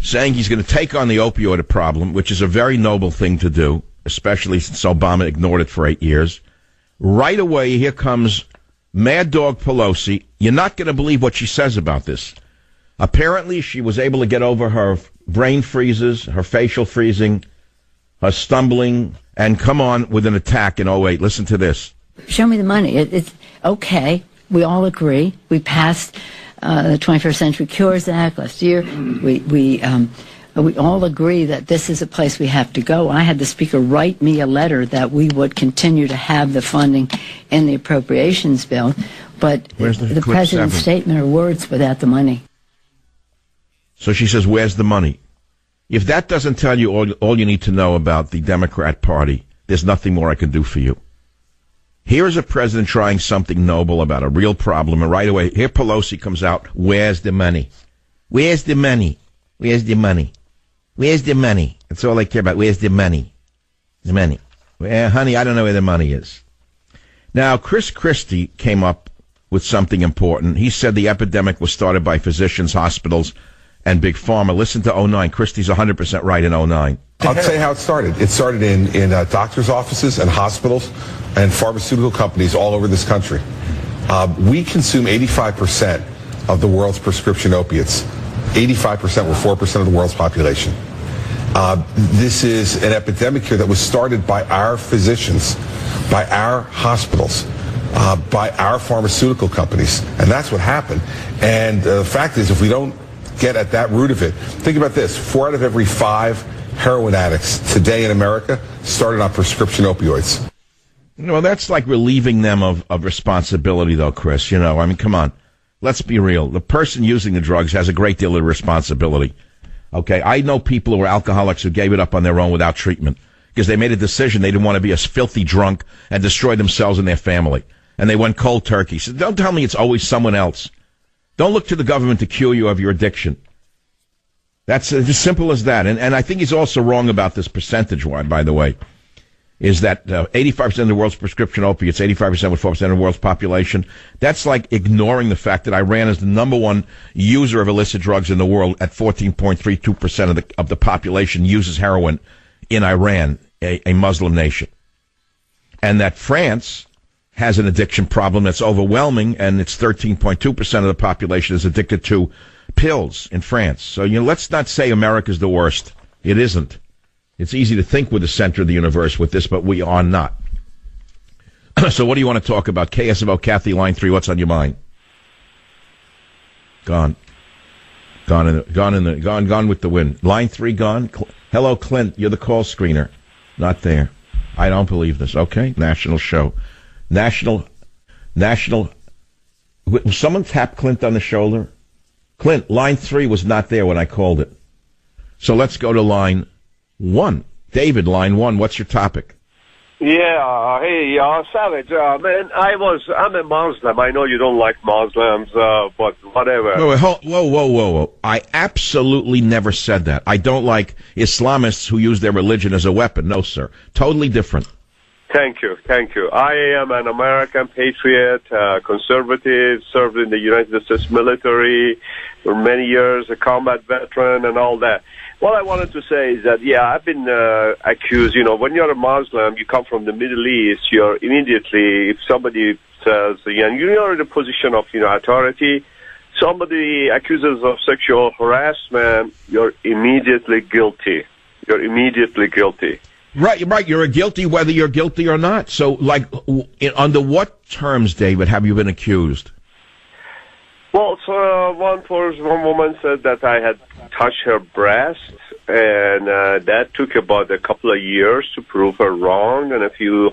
S4: saying he's going to take on the opioid problem, which is a very noble thing to do, especially since Obama ignored it for 8 years. Right away, here comes Mad Dog Pelosi. You're not going to believe what she says about this. Apparently, she was able to get over her brain freezes, her facial freezing, her stumbling, and come on with an attack in 08. Listen to this.
S8: Show me the money. It's okay. We all agree. We passed the 21st Century Cures Act last year. We all agree that this is a place we have to go. I had the Speaker write me a letter that we would continue to have the funding in the appropriations bill, but the President's statement are words without the money.
S4: So she says, where's the money? If that doesn't tell you all you need to know about the Democrat Party, there's nothing more I can do for you. Here is a president trying something noble about a real problem, and right away, here Pelosi comes out, where's the money? Where's the money? Where's the money? Where's the money? That's all I care about. Where's the money? The money. Well, honey, I don't know where the money is. Now, Chris Christie came up with something important. He said the epidemic was started by physicians, hospitals, and Big Pharma. Listen to 09. Christie's 100% right in 09.
S9: I'll tell you how it started. It started in doctors' offices and hospitals and pharmaceutical companies all over this country. We consume 85% of the world's prescription opiates. 85%, we're 4% of the world's population. This is an epidemic here that was started by our physicians, by our hospitals, by our pharmaceutical companies. And that's what happened. And the fact is, if we don't get at that root of it, think about this. 4 out of every 5 heroin addicts today in America started on prescription opioids.
S4: Well, that's like relieving them of responsibility, though, Chris. I mean, come on. Let's be real. The person using the drugs has a great deal of responsibility. Okay, I know people who are alcoholics who gave it up on their own without treatment because they made a decision they didn't want to be a filthy drunk and destroy themselves and their family. And they went cold turkey. So don't tell me it's always someone else. Don't look to the government to cure you of your addiction. That's as simple as that. And I think he's also wrong about this percentage, by the way, is that 85% of the world's prescription opiates, 85% with 4% of the world's population. That's like ignoring the fact that Iran is the number one user of illicit drugs in the world at 14.32% of the population uses heroin in Iran, a Muslim nation. And that France has an addiction problem that's overwhelming, and it's 13.2% of the population is addicted to pills in France. So, let's not say America's the worst. It isn't. It's easy to think we're the center of the universe with this, but we are not. So what do you want to talk about? KSMO, Kathy, line 3, what's on your mind? Gone with the wind. Line 3 gone. Hello, Clint, you're the call screener. Not there. I don't believe this. Okay, national show. National. Will someone tap Clint on the shoulder? Clint, line 3 was not there when I called it. So let's go to line 1. David, line 1, what's your topic?
S10: Yeah, hey, Savage, man, I'm a Muslim. I know you don't like Muslims, but whatever.
S4: Whoa. I absolutely never said that. I don't like Islamists who use their religion as a weapon. No, sir. Totally different.
S10: Thank you. I am an American patriot, conservative, served in the United States military for many years, a combat veteran and all that. What I wanted to say is that, I've been accused, when you're a Muslim, you come from the Middle East, you're immediately, if somebody says, and you're in a position of, authority, somebody accuses of sexual harassment, you're immediately guilty.
S4: Right. You're guilty whether you're guilty or not. So, under what terms, David, have you been accused?
S10: Well, so one woman said that I had touched her breast, and that took about a couple of years to prove her wrong, and a few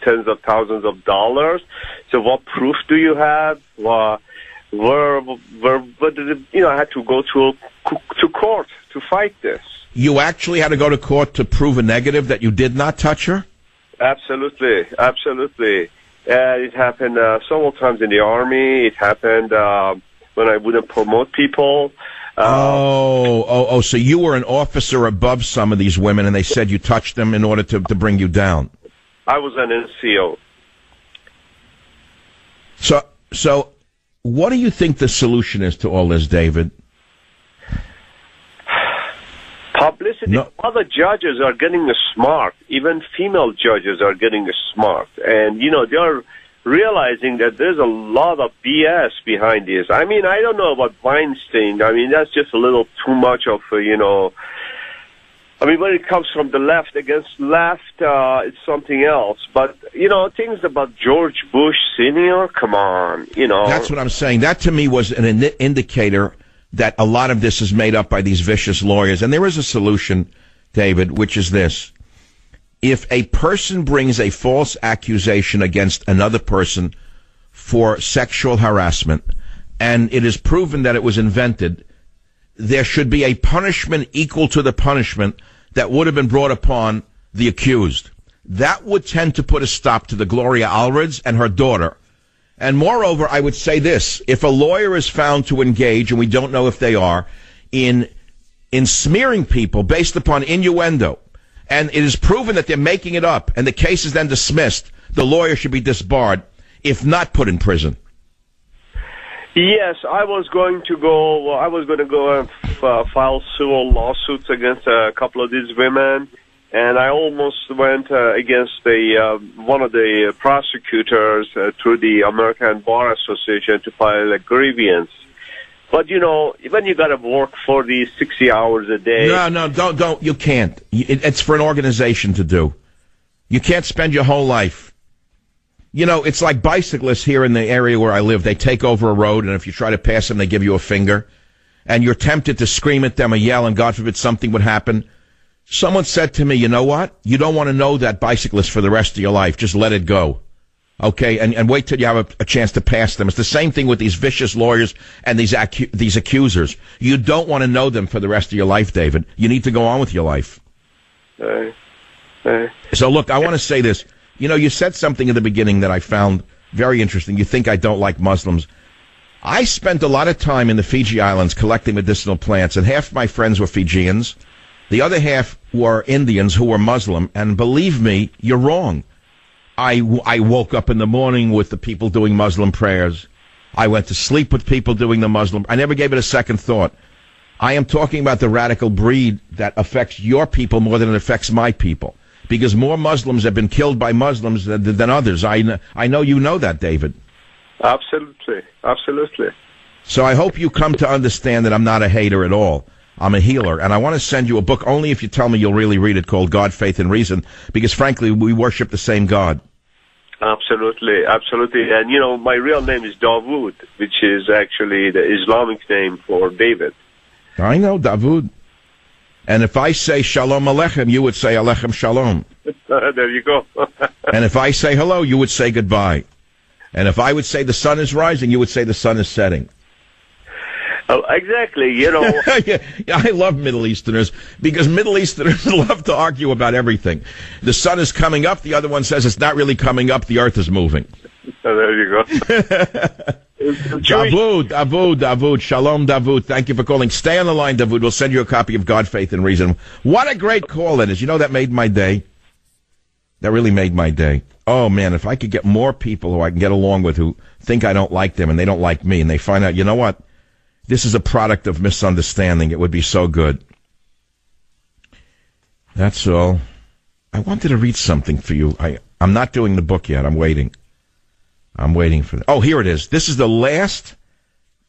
S10: tens of thousands of dollars. So, what proof do you have? I had to go to court to fight this.
S4: You actually had to go to court to prove a negative that you did not touch her?
S10: Absolutely. It happened several times in the Army. It happened when I wouldn't promote people. So you were an officer above some of these women, and they said you touched them in order to bring you down. I was an NCO.
S4: So what do you think the solution is to all this, David?
S10: Publicity. No. Other judges are getting smart. Even female judges are getting smart. And, they're realizing that there's a lot of BS behind this. I mean, I don't know about Weinstein. I mean, that's just a little too much of, I mean, when it comes from the left against left, it's something else. But, things about George Bush Sr., come on,
S4: That's what I'm saying. That, to me, was an indicator that a lot of this is made up by these vicious lawyers. And there is a solution, David, which is this. If a person brings a false accusation against another person for sexual harassment, and it is proven that it was invented, there should be a punishment equal to the punishment that would have been brought upon the accused. That would tend to put a stop to the Gloria Allreds and her daughter. And moreover, I would say this. If a lawyer is found to engage, and we don't know if they are, in smearing people based upon innuendo, and it is proven that they're making it up, and the case is then dismissed, the lawyer should be disbarred, if not put in prison.
S10: Yes, I was going to go and file civil lawsuits against a couple of these women, and I almost went against one of the prosecutors through the American Bar Association to file a grievance. But, when you got to work 40, 60 hours a day...
S4: No, don't. You can't. It's for an organization to do. You can't spend your whole life... it's like bicyclists here in the area where I live. They take over a road, and if you try to pass them, they give you a finger. And you're tempted to scream at them or yell, and God forbid something would happen. Someone said to me, you know what? You don't want to know that bicyclist for the rest of your life. Just let it go. Okay? And wait till you have a chance to pass them. It's the same thing with these vicious lawyers and these accusers. You don't want to know them for the rest of your life, David. You need to go on with your life. So, look, I want to say this. You said something in the beginning that I found very interesting. You think I don't like Muslims. I spent a lot of time in the Fiji Islands collecting medicinal plants, and half my friends were Fijians. The other half were Indians who were Muslim, and believe me, you're wrong. I woke up in the morning with the people doing Muslim prayers. I went to sleep with people doing the Muslim. I never gave it a second thought. I am talking about the radical breed that affects your people more than it affects my people. Because more Muslims have been killed by Muslims than others. I know you know that, David.
S10: Absolutely.
S4: So I hope you come to understand that I'm not a hater at all. I'm a healer. And I want to send you a book only if you tell me you'll really read it, called God, Faith, and Reason. Because, frankly, we worship the same God.
S10: Absolutely. And, my real name is Dawood, which is actually the Islamic name for David.
S4: I know, Dawood. And if I say Shalom Aleichem, you would say Aleichem Shalom.
S10: There you go.
S4: And if I say hello, you would say goodbye. And if I would say the sun is rising, you would say the sun is setting.
S10: Oh, exactly,
S4: Yeah, I love Middle Easterners, because Middle Easterners love to argue about everything. The sun is coming up, the other one says it's not really coming up, the earth is moving.
S10: There you go.
S4: Dawood, Shalom, Dawood. Thank you for calling. Stay on the line, Dawood. We'll send you a copy of God, Faith, and Reason. What a great call that is. That made my day. That really made my day. Oh, man, if I could get more people who I can get along with who think I don't like them and they don't like me, and they find out, you know what? This is a product of misunderstanding. It would be so good. That's all. I wanted to read something for you. I'm not doing the book yet. I'm waiting for it. Oh, here it is. This is the last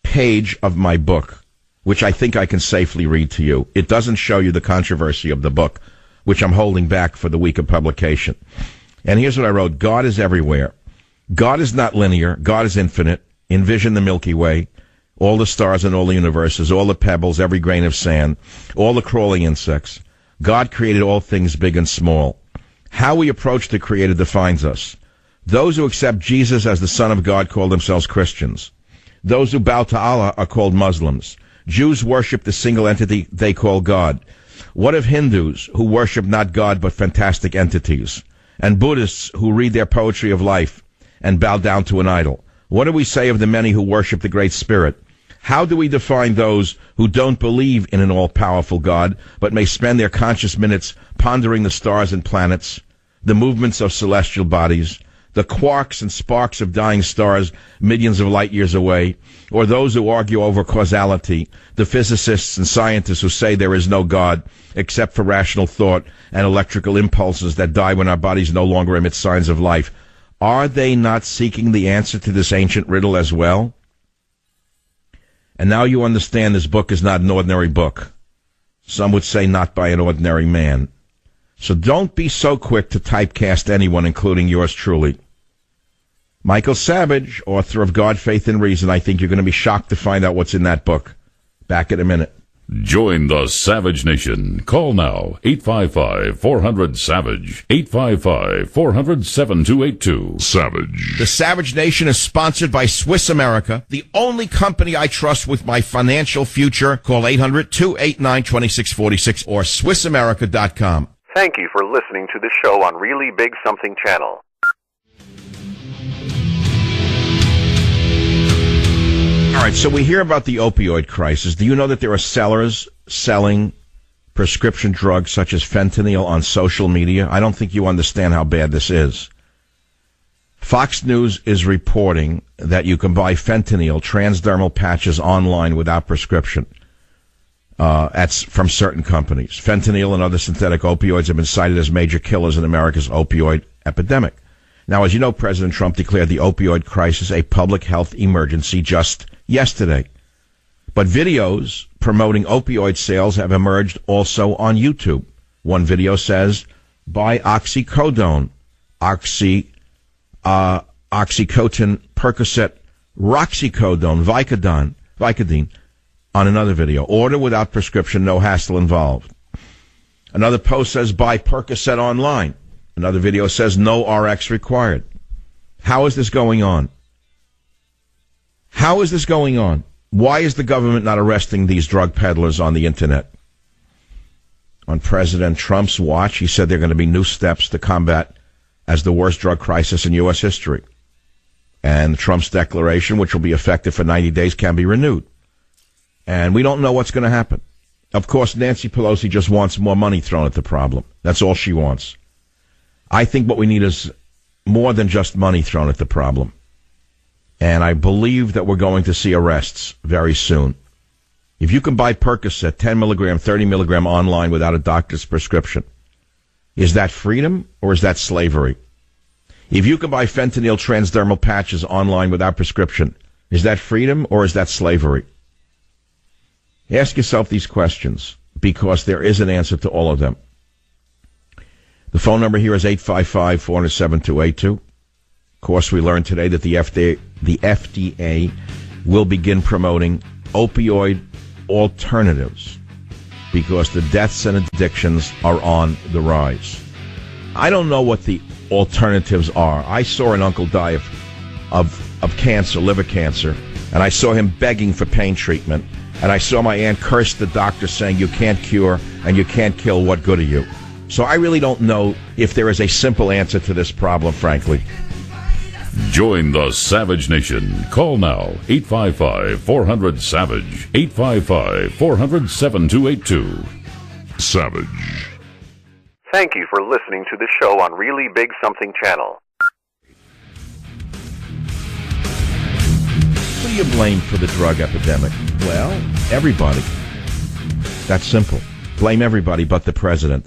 S4: page of my book, which I think I can safely read to you. It doesn't show you the controversy of the book, which I'm holding back for the week of publication. And here's what I wrote. God is everywhere. God is not linear. God is infinite. Envision the Milky Way, all the stars and all the universes, all the pebbles, every grain of sand, all the crawling insects. God created all things big and small. How we approach the Creator defines us. Those who accept Jesus as the Son of God call themselves Christians. Those who bow to Allah are called Muslims. Jews worship the single entity they call God. What of Hindus who worship not God but fantastic entities? And Buddhists who read their poetry of life and bow down to an idol? What do we say of the many who worship the Great Spirit? How do we define those who don't believe in an all-powerful God, but may spend their conscious minutes pondering the stars and planets, the movements of celestial bodies, the quarks and sparks of dying stars millions of light years away, or those who argue over causality, the physicists and scientists who say there is no God except for rational thought and electrical impulses that die when our bodies no longer emit signs of life? Are they not seeking the answer to this ancient riddle as well? And now you understand this book is not an ordinary book. Some would say not by an ordinary man. So don't be so quick to typecast anyone, including yours truly. Michael Savage, author of God, Faith, and Reason. I think you're going to be shocked to find out what's in that book. Back in a minute.
S2: Join the Savage Nation. Call now, 855-400-SAVAGE, 855-400-7282. Savage.
S4: The Savage Nation is sponsored by Swiss America, the only company I trust with my financial future. Call 800-289-2646 or SwissAmerica.com.
S1: Thank you for listening to the show on Really Big Something channel.
S4: All right, so we hear about the opioid crisis. Do you know that there are sellers selling prescription drugs such as fentanyl on social media? I don't think you understand how bad this is. Fox News is reporting that you can buy fentanyl transdermal patches online without prescription. That's from certain companies. Fentanyl and other synthetic opioids have been cited as major killers in America's opioid epidemic. Now, as you know, President Trump declared the opioid crisis a public health emergency just yesterday. But videos promoting opioid sales have emerged also on YouTube. One video says, buy oxycodone, oxycontin, Percocet, roxicodone, Vicodin. On another video, order without prescription, no hassle involved. Another post says, buy Percocet online. Another video says, no RX required. How is this going on? How is this going on? Why is the government not arresting these drug peddlers on the internet? On President Trump's watch, he said there are going to be new steps to combat as the worst drug crisis in U.S. history. And Trump's declaration, which will be effective for 90 days, can be renewed. And we don't know what's going to happen. Of course, Nancy Pelosi just wants more money thrown at the problem. That's all she wants. I think what we need is more than just money thrown at the problem. And I believe that we're going to see arrests very soon. If you can buy Percocet 10 milligram, 30 milligram online without a doctor's prescription, is that freedom or is that slavery? If you can buy fentanyl transdermal patches online without prescription, is that freedom or is that slavery? Ask yourself these questions because there is an answer to all of them. The phone number here is 855-400-7282. Of course, we learned today that the FDA will begin promoting opioid alternatives because the deaths and addictions are on the rise. I don't know what the alternatives are. I saw an uncle die of cancer, liver cancer, and I saw him begging for pain treatment. And I saw my aunt curse the doctor saying, you can't cure and you can't kill, what good are you? So I really don't know if there is a simple answer to this problem, frankly.
S2: Join the Savage Nation. Call now, 855-400-SAVAGE, 855-400-7282. Savage.
S1: Thank you for listening to the show on Really Big Something channel.
S4: Who do you blame for the drug epidemic? Well, everybody. That's simple. Blame everybody but the president.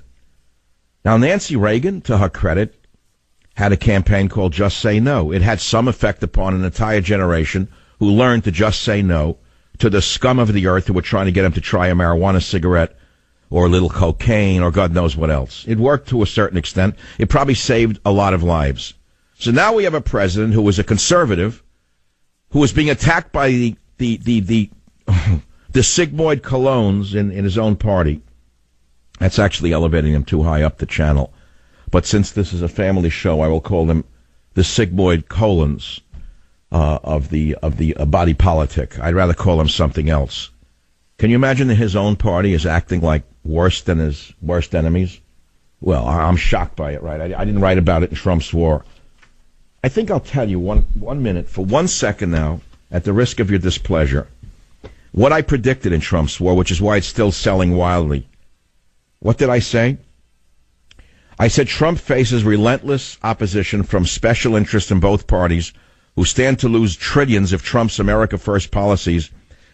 S4: Now, Nancy Reagan, to her credit, had a campaign called Just Say No. It had some effect upon an entire generation who learned to just say no to the scum of the earth who were trying to get him to try a marijuana cigarette or a little cocaine or God knows what else. It worked to a certain extent. It probably saved a lot of lives. So now we have a president who was a conservative who was being attacked by the sigmoid colognes in his own party. That's actually elevating him too high up the channel. But since this is a family show, I will call them the sigmoid colons of the body politic. I'd rather call them something else. Can you imagine that his own party is acting like worse than his worst enemies? Well, I'm shocked by it, right? I didn't write about it in Trump's War. I think I'll tell you one minute, for 1 second now, at the risk of your displeasure, what I predicted in Trump's War, which is why it's still selling wildly. What did I say? I said Trump faces relentless opposition from special interests in both parties who stand to lose trillions if Trump's America First policies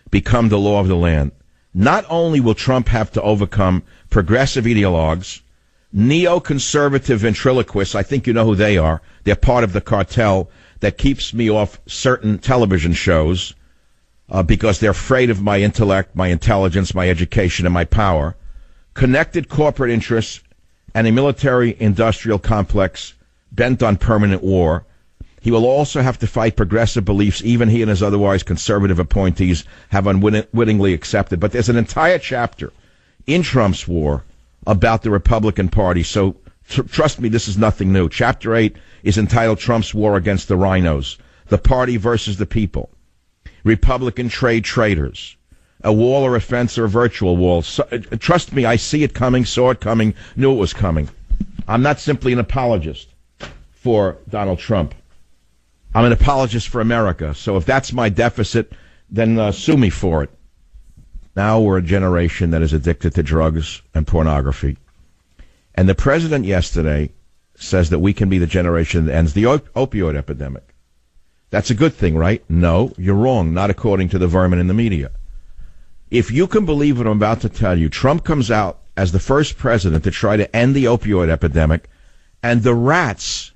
S4: become the law of the land. Not only will Trump have to overcome progressive ideologues, neoconservative ventriloquists, I think you know who they are. They're part of the cartel that keeps me off certain television shows because they're afraid of my intellect, my intelligence, my education, and my power. connected corporate interests, and a military-industrial complex bent on permanent war. He will also have to fight progressive beliefs even he and his otherwise conservative appointees have unwittingly accepted. But there's an entire chapter in Trump's war about the Republican Party, so trust me, this is nothing new. Chapter 8 is entitled Trump's War Against the Rhinos, the Party versus the People, Republican Trade Traitors, a wall or a fence or a virtual wall. So, trust me, I see it coming, saw it coming, knew it was coming. I'm not simply an apologist for Donald Trump. I'm an apologist for America. So if that's my deficit, then sue me for it. Now we're a generation that is addicted to drugs and pornography. And the president yesterday says that we can be the generation that ends the opioid epidemic. That's a good thing, right? No, you're wrong, not according to the vermin in the media. If you can believe what I'm about to tell you, Trump comes out as the first president to try to end the opioid epidemic, and the rats,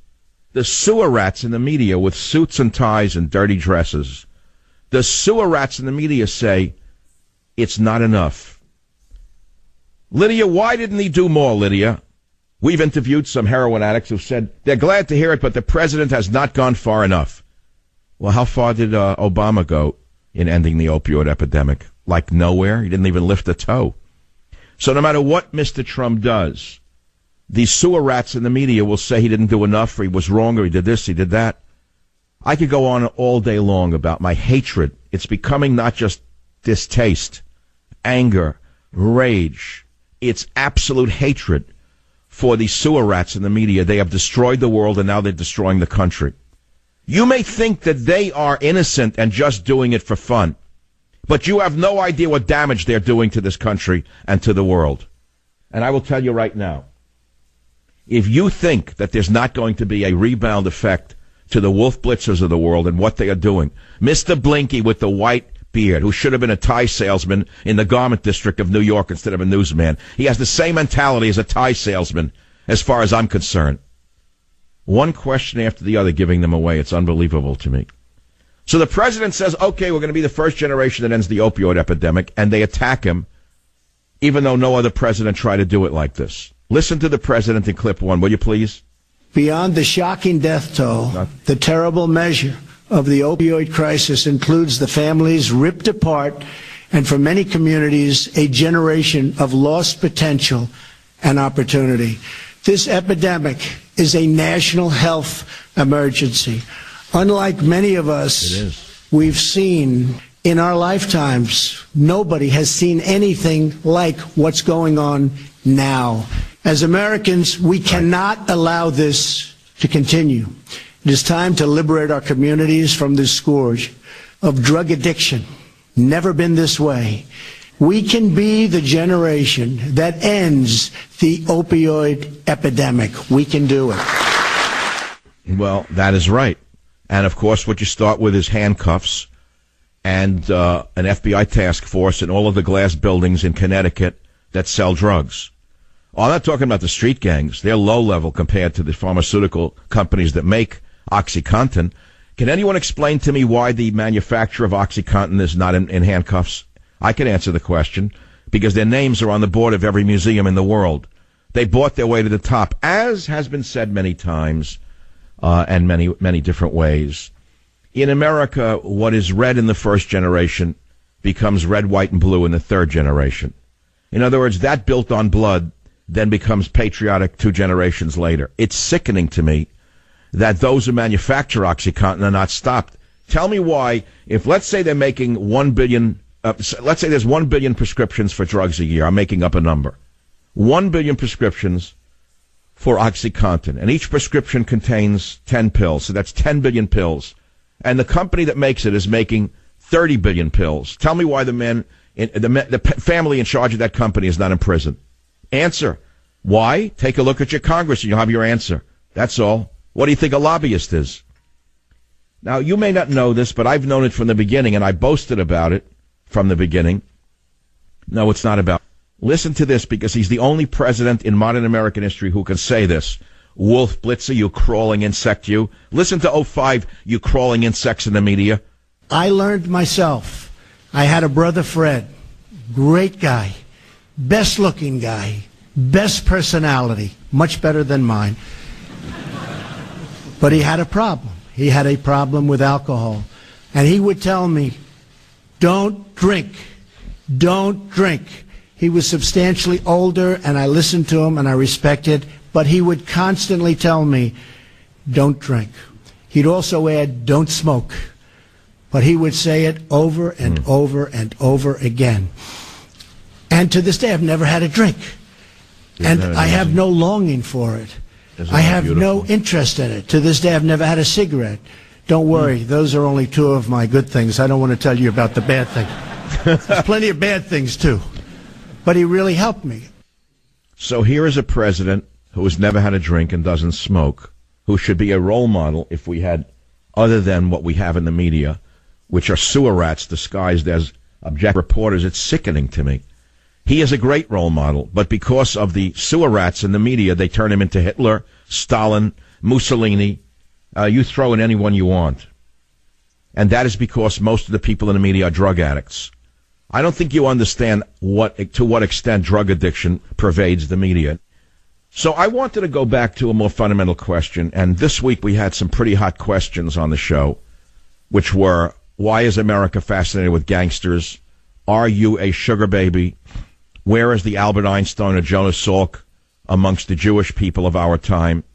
S4: the sewer rats in the media with suits and ties and dirty dresses, the sewer rats in the media say it's not enough. Lydia, why didn't he do more, Lydia? We've interviewed some heroin addicts who said they're glad to hear it, but the president has not gone far enough. Well, how far did Obama go in ending the opioid epidemic? Like nowhere? He didn't even lift a toe. So no matter what Mr. Trump does, these sewer rats in the media will say he didn't do enough, or he was wrong, or he did this, he did that. I could go on all day long about my hatred. It's becoming not just distaste, anger, rage. It's absolute hatred for these sewer rats in the media. They have destroyed the world, and now they're destroying the country. You may think that they are innocent and just doing it for fun, but you have no idea what damage they're doing to this country and to the world. And I will tell you right now, if you think that there's not going to be a rebound effect to the Wolf Blitzers of the world and what they are doing, Mr. Blinky with the white beard, who should have been a tie salesman in the garment district of New York instead of a newsman, he has the same mentality as a tie salesman as far as I'm concerned. One question after the other giving them away. It's unbelievable to me. So the president says, okay, we're going to be the first generation that ends the opioid epidemic, and they attack him, even though no other president tried to do it like this. Listen to the president in clip 1, will you please?
S7: Beyond the shocking death toll, the terrible measure of the opioid crisis includes the families ripped apart, and for many communities, a generation of lost potential and opportunity. This epidemic is a national health emergency. Unlike many of us, we've seen in our lifetimes, nobody has seen anything like what's going on now. As Americans, we cannot allow this to continue. It is time to liberate our communities from this scourge of drug addiction. Never been this way. We can be the generation that ends the opioid epidemic. We can do it.
S4: Well, that is right. And, of course, what you start with is handcuffs and an FBI task force in all of the glass buildings in Connecticut that sell drugs. Oh, I'm not talking about the street gangs. They're low-level compared to the pharmaceutical companies that make OxyContin. Can anyone explain to me why the manufacturer of OxyContin is not in handcuffs? I can answer the question, because their names are on the board of every museum in the world. They bought their way to the top, as has been said many times and many different ways. In America, what is red in the first generation becomes red, white, and blue in the third generation. In other words, that built on blood then becomes patriotic 2 generations later. It's sickening to me that those who manufacture OxyContin are not stopped. Tell me why, if let's say they're making 1 billion, let's say there's 1 billion prescriptions for drugs a year. I'm making up a number. 1 billion prescriptions for OxyContin, and each prescription contains 10 pills, so that's 10 billion pills. And the company that makes it is making 30 billion pills. Tell me why the family in charge of that company is not in prison. Answer. Why? Take a look at your Congress and you'll have your answer. That's all. What do you think a lobbyist is? Now, you may not know this, but I've known it from the beginning, and I boasted about it from the beginning. No, it's not about. Listen to this, because he's the only president in modern American history who can say this. Wolf Blitzer, you crawling insect, you. Listen to 05, you crawling insects in the media.
S7: I learned myself. I had a brother, Fred. Great guy. best looking guy, best personality, much better than mine. But he had a problem. He had a problem with alcohol. And he would tell me, don't drink. Don't drink. He was substantially older, and I listened to him, and I respected, but he would constantly tell me, don't drink. He'd also add, don't smoke. But he would say it over and over and over again. And to this day, I've never had a drink. And I have no longing for it. I have no interest in it. To this day, I've never had a cigarette. Don't worry, those are only two of my good things. I don't want to tell you about the bad thing. There's plenty of bad things, too. But he really helped me.
S4: So here is a president who has never had a drink and doesn't smoke, who should be a role model if we had, other than what we have in the media, which are sewer rats disguised as objective reporters. It's sickening to me. He is a great role model, but because of the sewer rats in the media, they turn him into Hitler, Stalin, Mussolini. You throw in anyone you want. And that is because most of the people in the media are drug addicts. I don't think you understand to what extent drug addiction pervades the media. So I wanted to go back to a more fundamental question, and this week we had some pretty hot questions on the show, which were, why is America fascinated with gangsters? Are you a sugar baby? Where is the Albert Einstein or Jonas Salk amongst the Jewish people of our time?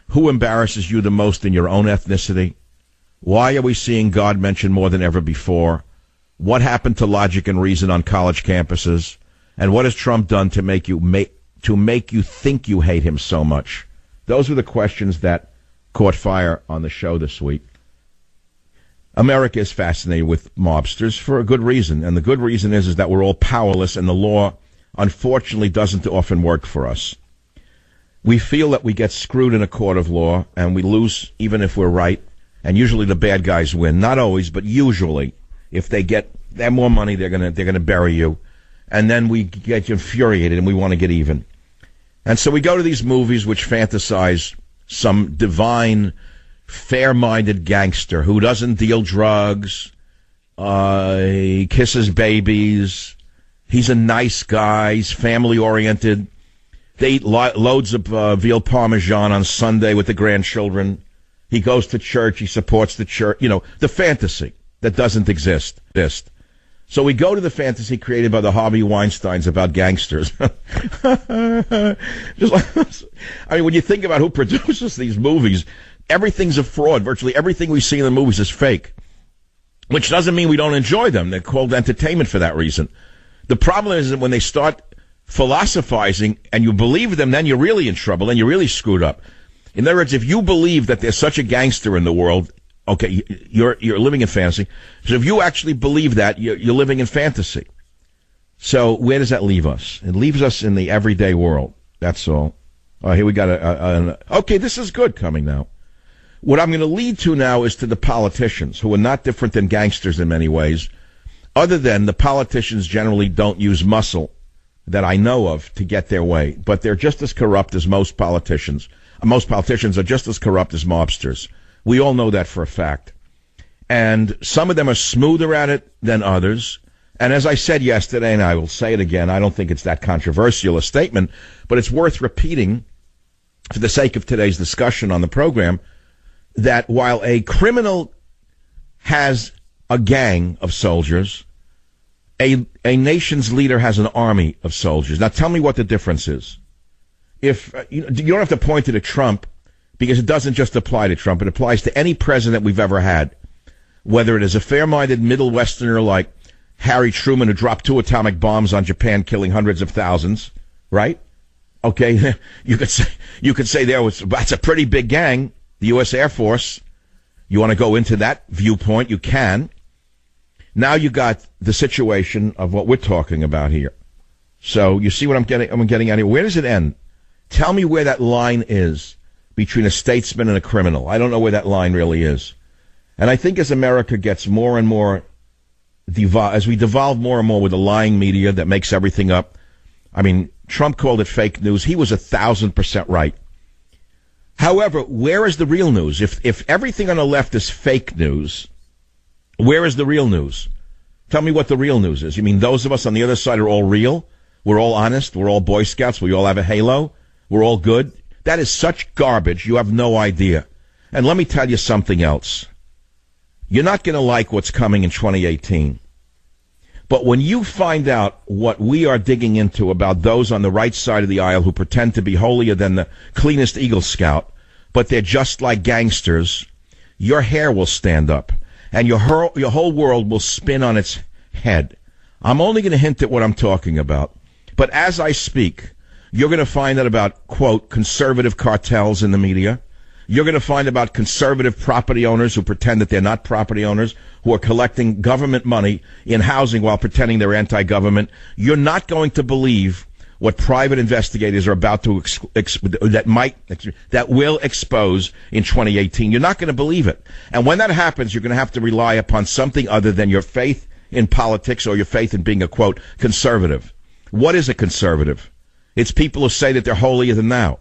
S4: Who embarrasses you the most in your own ethnicity? Why are we seeing God mentioned more than ever before? What happened to logic and reason on college campuses? And what has Trump done to make you think you hate him so much? Those were the questions that caught fire on the show this week. America is fascinated with mobsters for a good reason, and the good reason is that we're all powerless, and the law, unfortunately, doesn't often work for us. We feel that we get screwed in a court of law, and we lose even if we're right, and usually the bad guys win. Not always, but usually. If they have more money, they're gonna bury you, and then we get infuriated and we want to get even. And so we go to these movies which fantasize some divine, fair-minded gangster who doesn't deal drugs, he kisses babies, he's a nice guy, he's family-oriented, they eat loads of veal parmesan on Sunday with the grandchildren, he goes to church, he supports the church, the fantasy that doesn't exist. So we go to the fantasy created by the Harvey Weinsteins about gangsters. When you think about who produces these movies, everything's a fraud. Virtually everything we see in the movies is fake, which doesn't mean we don't enjoy them. They're called entertainment for that reason. The problem is that when they start philosophizing and you believe them, then you're really in trouble and you're really screwed up. In other words, if you believe that there's such a gangster in the world, okay, you're living in fantasy. So if you actually believe that, you're living in fantasy. So where does that leave us? It leaves us in the everyday world. That's all. Here we got okay, this is good coming now. What I'm going to lead to now is to the politicians, who are not different than gangsters in many ways, other than the politicians generally don't use muscle that I know of to get their way. But they're just as corrupt as most politicians. Most politicians are just as corrupt as mobsters. We all know that for a fact. And some of them are smoother at it than others. And as I said yesterday, and I will say it again, I don't think it's that controversial a statement, but it's worth repeating for the sake of today's discussion on the program, that while a criminal has a gang of soldiers, a nation's leader has an army of soldiers. Now tell me what the difference is. If you don't have to point to Trump, because it doesn't just apply to Trump. It applies to any president we've ever had, whether it is a fair-minded Middle Westerner like Harry Truman, who dropped 2 atomic bombs on Japan, killing hundreds of thousands, right? Okay, you could say that's a pretty big gang, the U.S. Air Force. You want to go into that viewpoint, you can. Now you got the situation of what we're talking about here. So you see what I'm getting at here. Where does it end? Tell me where that line is between a statesman and a criminal. I don't know where that line really is. And I think as America gets more and more as we devolve more and more with the lying media that makes everything up. I mean, Trump called it fake news. He was 1,000% right. However, where is the real news? If everything on the left is fake news, where is the real news? Tell me what the real news is. You mean those of us on the other side are all real? We're all honest. We're all Boy Scouts. We all have a halo. We're all good. That is such garbage. You have no idea. And let me tell you something else. You're not going to like what's coming in 2018. But when you find out what we are digging into about those on the right side of the aisle who pretend to be holier than the cleanest Eagle Scout, but they're just like gangsters, your hair will stand up, and your whole world will spin on its head. I'm only going to hint at what I'm talking about. But as I speak, you're going to find out about, quote, conservative cartels in the media. You're going to find about conservative property owners who pretend that they're not property owners, who are collecting government money in housing while pretending they're anti-government. You're not going to believe what private investigators are about to that will expose in 2018. You're not going to believe it. And when that happens, you're going to have to rely upon something other than your faith in politics or your faith in being a, quote, conservative. What is a conservative? It's people who say that they're holier than thou.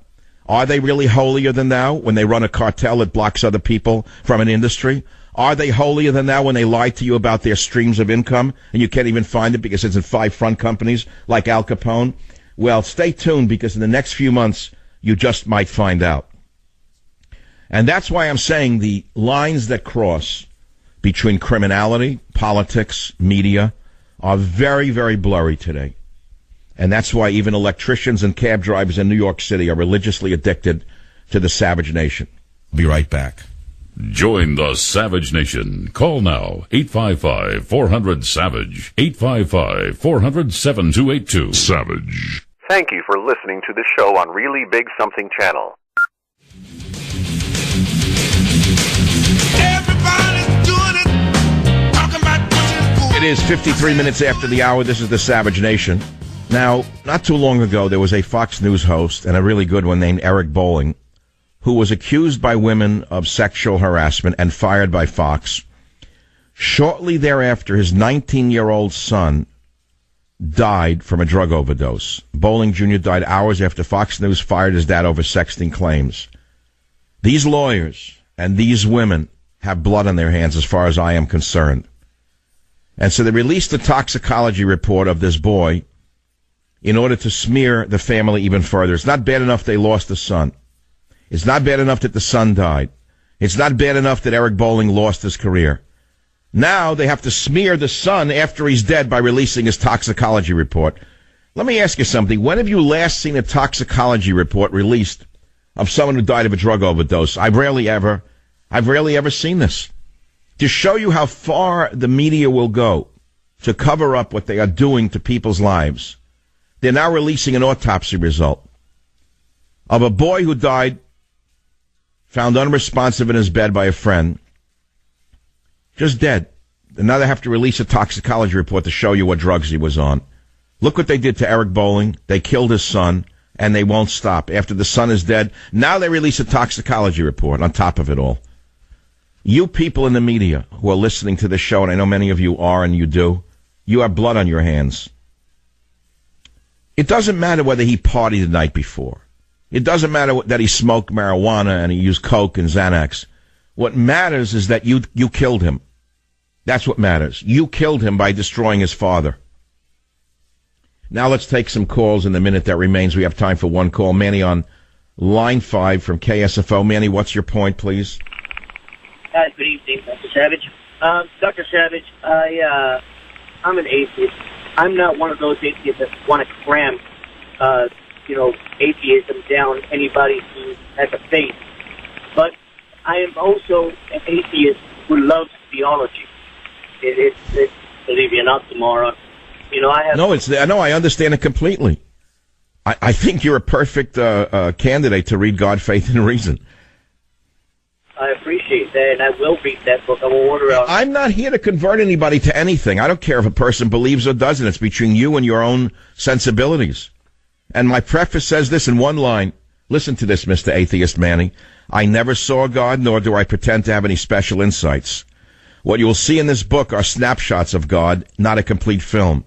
S4: Are they really holier than thou when they run a cartel that blocks other people from an industry? Are they holier than thou when they lie to you about their streams of income and you can't even find it because it's in 5 front companies like Al Capone? Well, stay tuned, because in the next few months, you just might find out. And that's why I'm saying the lines that cross between criminality, politics, media are very, very blurry today. And that's why even electricians and cab drivers in New York City are religiously addicted to the Savage Nation.
S2: Be right back. Join the Savage Nation. Call now, 855-400-SAVAGE, 855-400-7282. Savage.
S1: Thank you for listening to the show on Really Big Something channel.
S4: It is 53 minutes after the hour. This is the Savage Nation. Now, not too long ago, there was a Fox News host, and a really good one, named Eric Bolling, who was accused by women of sexual harassment and fired by Fox. Shortly thereafter, his 19-year-old son died from a drug overdose. Bolling Jr. died hours after Fox News fired his dad over sexting claims. These lawyers and these women have blood on their hands as far as I am concerned. And so they released the toxicology report of this boy in order to smear the family even further. It's not bad enough they lost the son. It's not bad enough that the son died. It's not bad enough that Eric Bolling lost his career. Now they have to smear the son after he's dead by releasing his toxicology report. Let me ask you something. When have you last seen a toxicology report released of someone who died of a drug overdose? I've rarely ever seen this. To show you how far the media will go to cover up what they are doing to people's lives, they're now releasing an autopsy result of a boy who died, found unresponsive in his bed by a friend, just dead. And now they have to release a toxicology report to show you what drugs he was on. Look what they did to Eric Bolling. They killed his son, and they won't stop. After the son is dead, now they release a toxicology report on top of it all. You people in the media who are listening to this show, and I know many of you are and you do, you have blood on your hands. It doesn't matter whether he partied the night before. It doesn't matter that he smoked marijuana and he used coke and Xanax. What matters is that you killed him. That's what matters. You killed him by destroying his father. Now let's take some calls in the minute that remains. We have time for one call. Manny on line 5 from KSFO. Manny, what's your point, please?
S11: Hi, good evening, Dr. Savage. Dr. Savage, I'm an atheist. I'm not one of those atheists that want to cram, atheism down anybody who has a faith. But I am also an atheist who loves theology. It's believe it or not, tomorrow.
S4: I understand it completely. I think you're a perfect candidate to read God, Faith, and Reason.
S11: I appreciate that, and I will read that book. I will order out.
S4: I'm not here to convert anybody to anything. I don't care if a person believes or doesn't. It's between you and your own sensibilities. And my preface says this in one line. Listen to this, Mr. Atheist Manny. I never saw God, nor do I pretend to have any special insights. What you will see in this book are snapshots of God, not a complete film.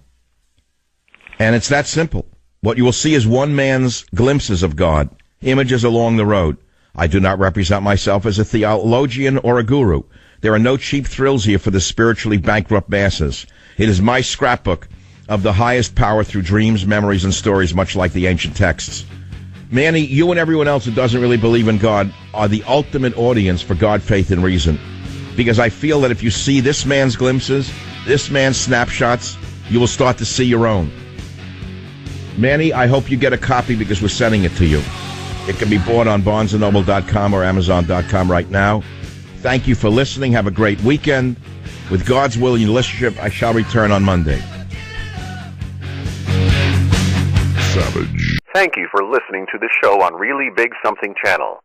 S4: And it's that simple. What you will see is one man's glimpses of God, images along the road. I do not represent myself as a theologian or a guru. There are no cheap thrills here for the spiritually bankrupt masses. It is my scrapbook of the highest power through dreams, memories, and stories, much like the ancient texts. Manny, you and everyone else who doesn't really believe in God are the ultimate audience for God, faith, and reason. Because I feel that if you see this man's glimpses, this man's snapshots, you will start to see your own. Manny, I hope you get a copy because we're sending it to you. It can be bought on BarnesandNoble.com or Amazon.com right now. Thank you for listening. Have a great weekend. With God's will and your listenership, I shall return on Monday.
S2: Savage.
S1: Thank you for listening to the show on Really Big Something channel.